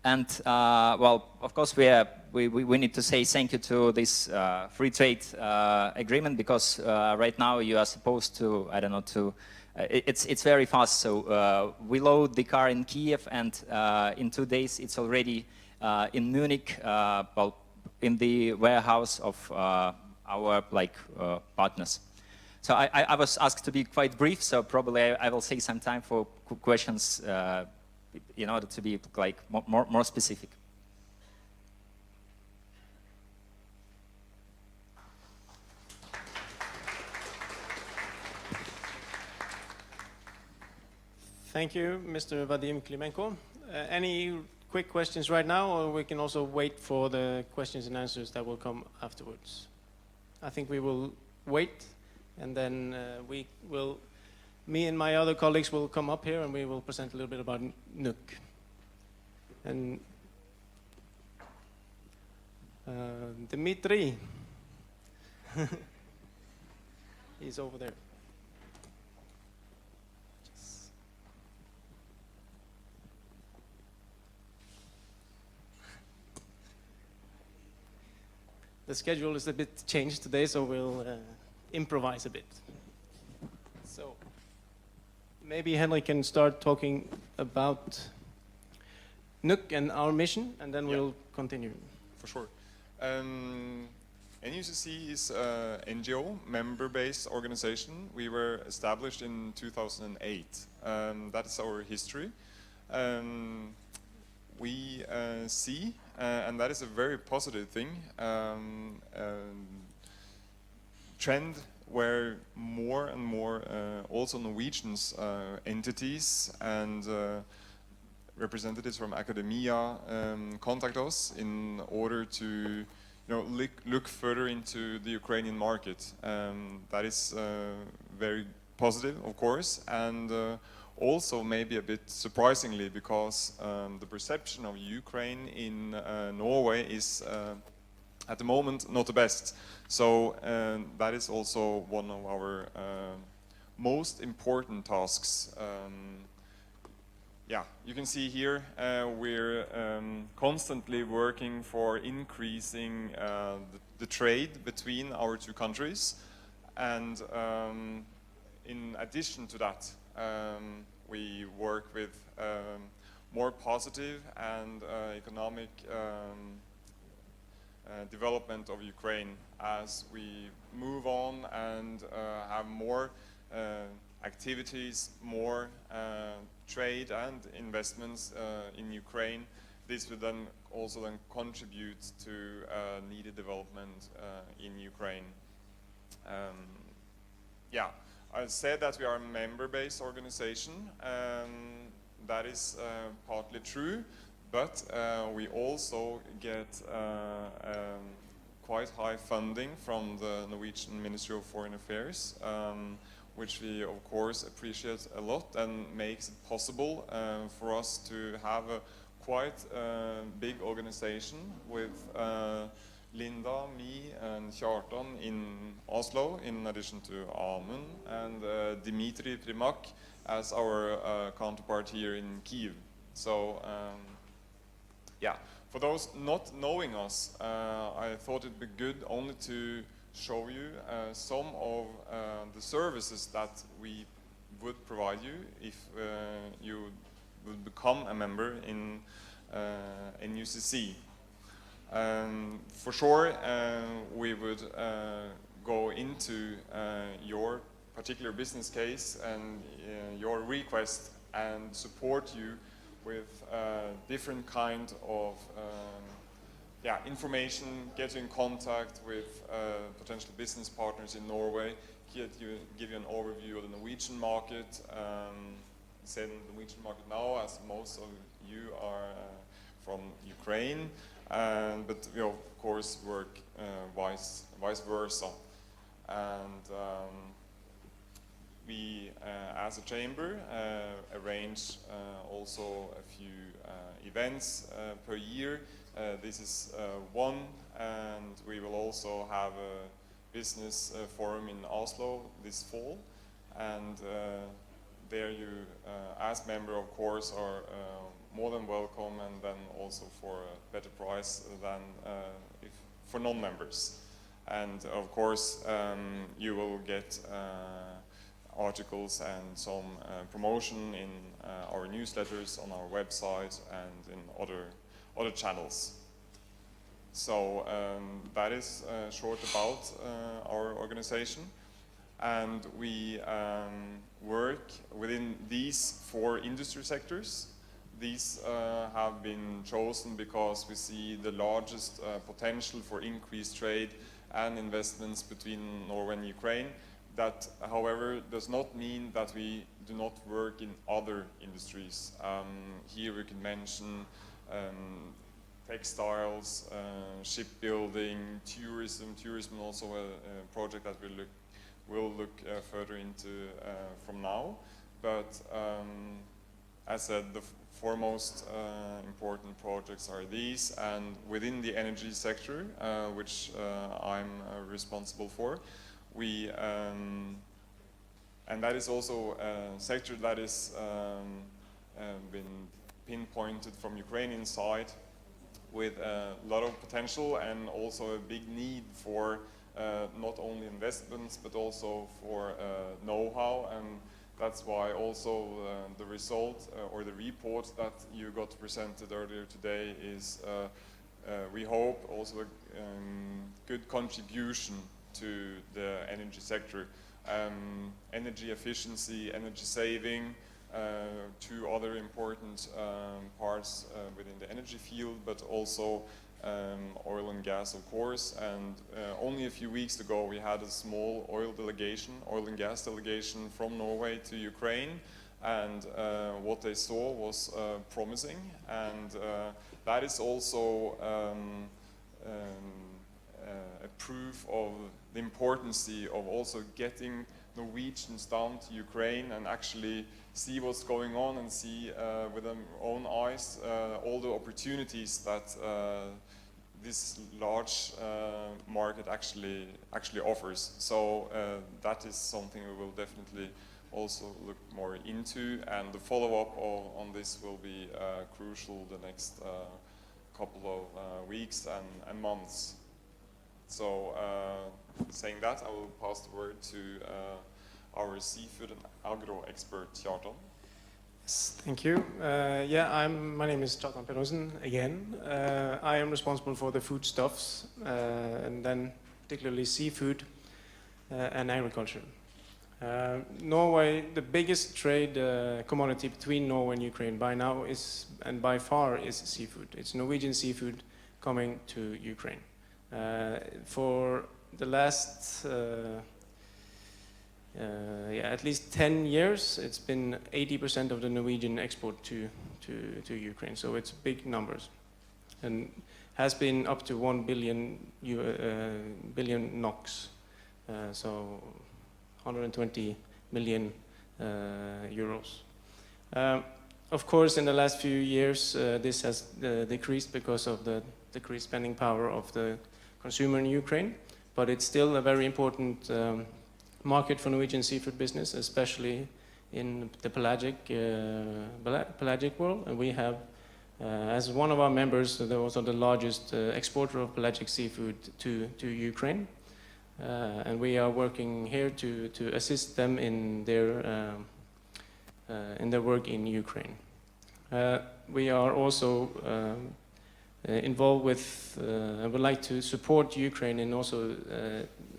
S21: And well, of course, we need to say thank you to this free trade agreement because right now you are supposed to, I don't know, it's very fast. So we load the car in Kyiv, and in 2 days it's already in Munich, well, in the warehouse of our partners. So I was asked to be quite brief, so probably I will take some time for questions in order to be like more specific.
S17: Thank you, Mr. Vadim Klimenko. Any quick questions right now, or we can also wait for the questions and answers that will come afterwards? I think we will wait, and then me and my other colleagues will come up here and we will present a little bit about NUC. And Dmitry, he's over there. The schedule is a bit changed today, so we'll improvise a bit. So maybe Henrik can start talking about NUC and our mission, and then we'll continue.
S5: For sure. NUCC is an NGO, member-based organization. We were established in 2008. That is our history. We see, and that is a very positive thing, trend where more and more also Norwegians entities and representatives from academia contact us in order to look further into the Ukrainian market. That is very positive, of course, and also maybe a bit surprisingly, because the perception of Ukraine in Norway is at the moment not the best. So that is also one of our most important tasks. Yeah, you can see here we're constantly working for increasing the trade between our two countries, and in addition to that we work with more positive and economic development of Ukraine as we move on and have more activities, more trade and investments in Ukraine. This would then also contribute to needed development in Ukraine. Yeah, I said that we are a member-based organization. That is partly true, but we also get quite high funding from the Norwegian Ministry of Foreign Affairs, which we of course appreciate a lot, and makes it possible for us to have a quite big organization with Linda, me and Kjartan in Oslo, in addition to Amund and Dimitri Primak as our counterpart here in Kyiv. So yeah, for those not knowing us, I thought it'd be good only to show you some of the services that we would provide you if you would become a member in NUCC. For sure, we would go into your particular business case and your request and support you with different kind of information, get you in contact with potential business partners in Norway, give you an overview of the Norwegian market, say the Norwegian market now, as most of you are from Ukraine, but we of course work vice versa. And we, as a chamber, arrange also a few events per year. This is one, and we will also have a business forum in Oslo this fall, and there you, as member, of course, are more than welcome, and then also for a better price than if for non-members. And of course, you will get articles and some promotion in our newsletters, on our website, and in other channels. So that is short about our organization, and we work within these 4 industry sectors. These have been chosen because we see the largest potential for increased trade and investments between Norway and Ukraine. That, however, does not mean that we do not work in other industries. Here we can mention textiles, shipbuilding, tourism. Tourism also a project that we'll look further into from now. But as said, the foremost important projects are these, and within the energy sector, which I'm responsible for, we and that is also a sector that is been pinpointed from Ukrainian side with a lot of potential and also a big need for not only investments but also for know-how, and that's why also the result or the report that you got presented earlier today is we hope also a good contribution to the energy sector. Energy efficiency, energy saving, 2 other important parts within the energy field, but also oil and gas, of course, and only a few weeks ago we had a small oil and gas delegation from Norway to Ukraine, and what they saw was promising, and that is also a proof of the importance of also getting Norwegians down to Ukraine and actually see what's going on and see with their own eyes all the opportunities that this large market actually offers. So that is something we will definitely also look more into, and the follow-up on this will be crucial the next couple of weeks and months. So saying that, I will pass the word to our seafood and agro expert, Kjartan.
S17: Yes, thank you. My name is Kjartan Pedersen again. I am responsible for the foodstuffs, and then particularly seafood and agriculture. Norway, the biggest trade commodity between Norway and Ukraine by now is, and by far, is seafood. It's Norwegian seafood coming to Ukraine. For the last at least 10 years, it's been 80% of the Norwegian export to Ukraine, so it's big numbers, and has been up to 1 billion NOCs, so 120 million euros. Of course, in the last few years, this has decreased because of the decreased spending power of the consumer in Ukraine, but it's still a very important market for Norwegian seafood business, especially in the pelagic world. And we have, as one of our members, they're also the largest exporter of pelagic seafood to Ukraine. And we are working here to assist them in their work in Ukraine. We are also involved with, I would like to support Ukraine in also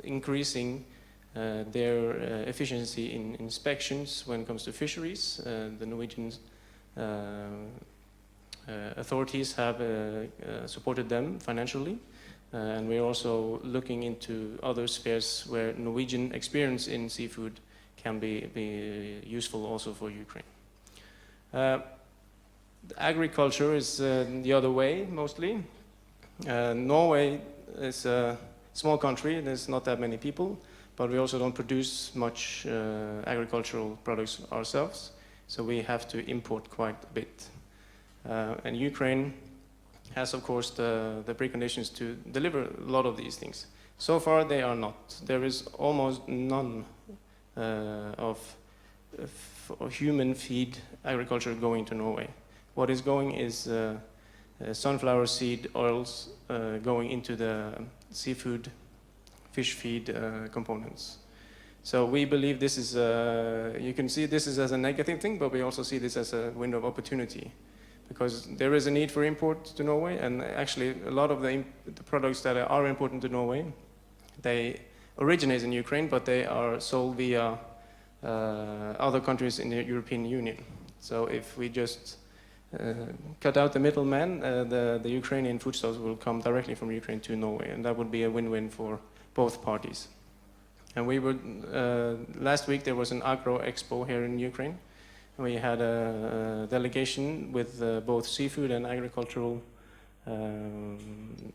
S17: increasing their efficiency in inspections when it comes to fisheries. The Norwegian authorities have supported them financially, and we're also looking into other spheres where Norwegian experience in seafood can be useful also for Ukraine. Agriculture is the other way, mostly. Norway is a small country, there's not that many people, but we also don't produce much agricultural products ourselves, so we have to import quite a bit. And Ukraine has, of course, the preconditions to deliver a lot of these things. So far, they are not. There is almost none of human feed agriculture going to Norway. What is going is sunflower seed oils going into the seafood, fish feed components. So we believe this is, you can see this is as a negative thing, but we also see this as a window of opportunity, because there is a need for import to Norway, and actually a lot of the products that are important to Norway, they originate in Ukraine, but they are sold via other countries in the European Union. So if we just cut out the middleman, the Ukrainian foodstuffs will come directly from Ukraine to Norway, and that would be a win-win for both parties. And we were, last week there was an agro expo here in Ukraine, and we had a delegation with both seafood and agricultural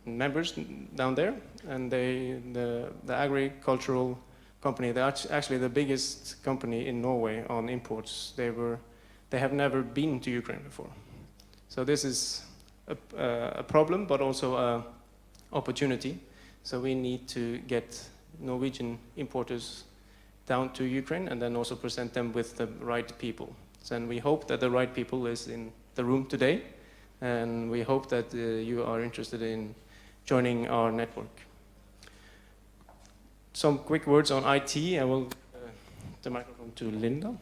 S17: members down there, and the agricultural company, they're actually the biggest company in Norway on imports. They have never been to Ukraine before. So this is a problem, but also an opportunity. So we need to get Norwegian importers down to Ukraine and then also present them with the right people. And we hope that the right people is in the room today, and we hope that you are interested in joining our network. Some quick words on IT. I will give the microphone to Linda.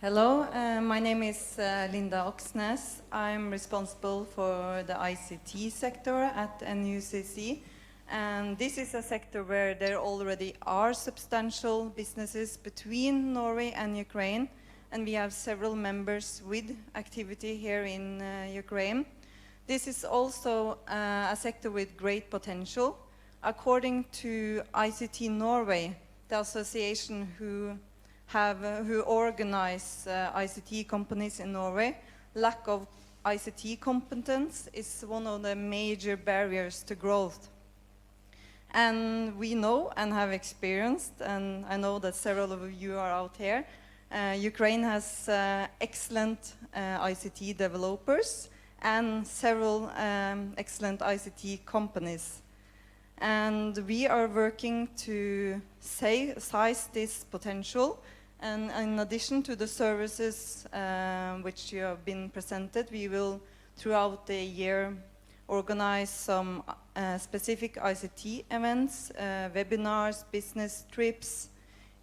S12: Hello, my name is Linda Oksnes. I'm responsible for the ICT sector at NUCC. And this is a sector where there already are substantial businesses between Norway and Ukraine. And we have several members with activity here in Ukraine. This is also a sector with great potential. According to ICT Norway, the association who organize ICT companies in Norway, lack of ICT competence is one of the major barriers to growth. And we know and have experienced, and I know that several of you are out here, Ukraine has excellent ICT developers and several excellent ICT companies. And we are working to size this potential. And in addition to the services which you have been presented, we will throughout the year organize some specific ICT events, webinars, business trips,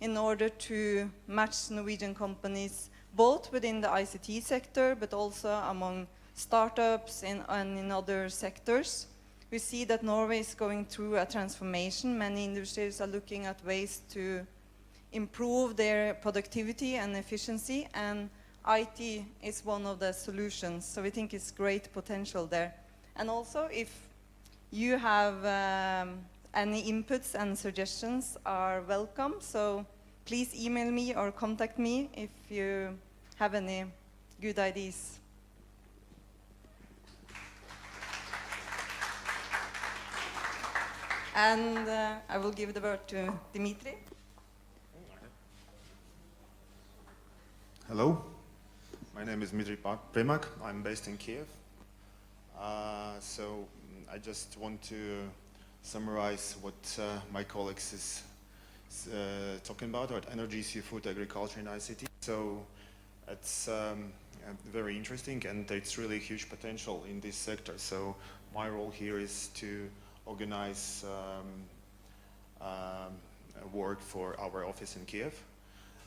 S12: in order to match Norwegian companies both within the ICT sector but also among startups and in other sectors. We see that Norway is going through a transformation. Many industries are looking at ways to improve their productivity and efficiency, and IT is one of the solutions. So we think it's great potential there. And also, if you have any inputs and suggestions, are welcome. So please email me or contact me if you have any good ideas. And I will give the word to Dimitri.
S4: Hello, my name is Dmitry Primak. I'm based in Kyiv. So I just want to summarize what my colleagues is talking about energy, seafood, agriculture, and ICT. So it's very interesting, and it's really huge potential in this sector. So my role here is to organize work for our office in Kyiv,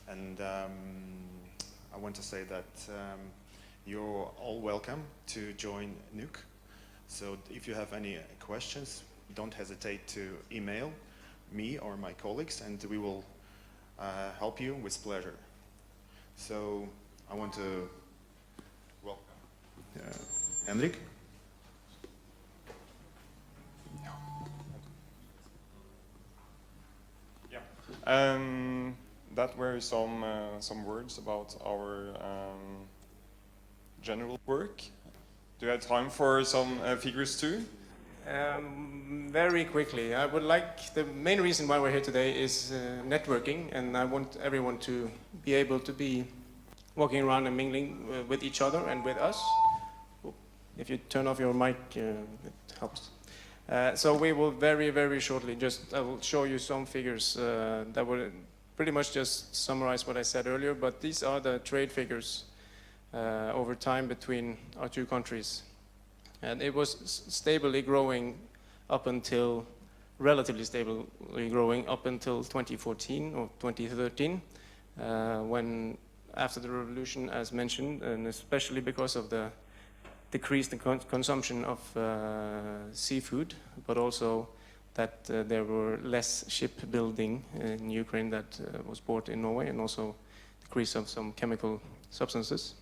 S4: and I want to say that you're all welcome to join NUCC. So if you have any questions, don't hesitate to email me or my colleagues, and we will help you with pleasure. So I want to welcome Henrik.
S5: That were some words about our general work. Do you have time for some figures too?
S17: Very quickly, I would like, the main reason why we're here today is networking, and I want everyone to be able to be walking around and mingling with each other and with us. If you turn off your mic, it helps. So we will very shortly I will show you some figures that will pretty much just summarize what I said earlier, but these are the trade figures over time between our two countries. And it was stably growing up until, relatively stably growing up until 2014 or 2013, when after the revolution, as mentioned, and especially because of the decreased consumption of seafood, but also that there were less shipbuilding in Ukraine that was bought in Norway, and also decrease of some chemical substances.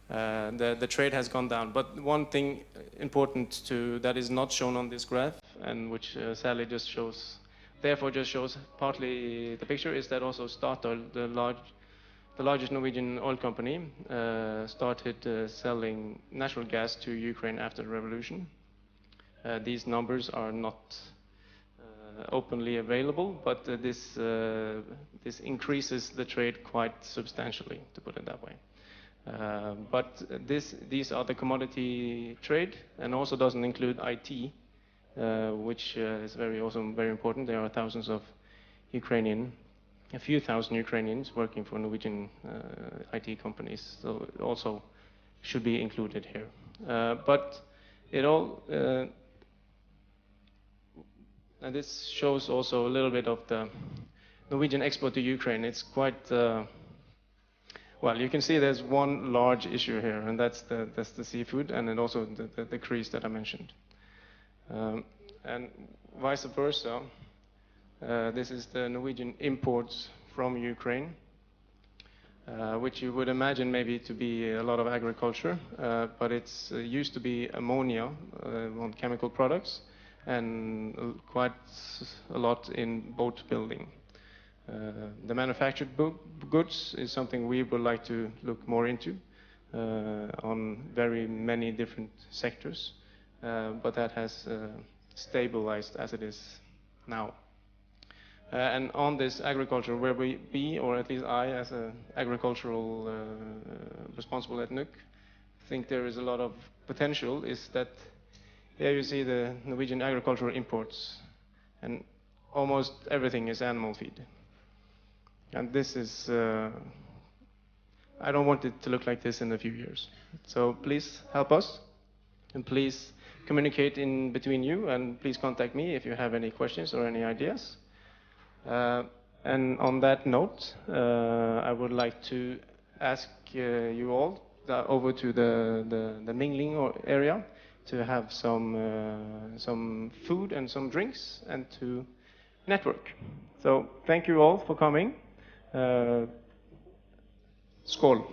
S17: The trade has gone down, but one thing important that is not shown on this graph, and which sadly just shows, therefore just shows partly the picture, is that also Statoil, the largest Norwegian oil company, started selling natural gas to Ukraine after the revolution. These numbers are not openly available, but this increases the trade quite substantially, to put it that way. But these are the commodity trade, and also doesn't include IT, which is also very important. There are thousands of a few thousand Ukrainians working for Norwegian IT companies, so it also should be included here. But it all, and this shows also a little bit of the Norwegian export to Ukraine. It's quite, well, you can see there's one large issue here, and that's the seafood, and then also the decrease that I mentioned. And vice versa, this is the Norwegian imports from Ukraine. which you would imagine maybe to be a lot of agriculture, but it's used to be ammonia on chemical products and quite a lot in boat building. The manufactured goods is something we would like to look more into on very many different sectors, but that has stabilized as it is now. And on this agriculture, where we be, or at least I, as an agricultural responsible at NUC, think there is a lot of potential, is that here you see the Norwegian agricultural imports, and almost everything is animal feed. And this is, I don't want it to look like this in a few years. So please help us, and please communicate in between you, and please contact me if you have any questions or any ideas. And on that note, I would like to ask you all over to the mingling area to have some food and some drinks and to network. So thank you all for coming. Skål.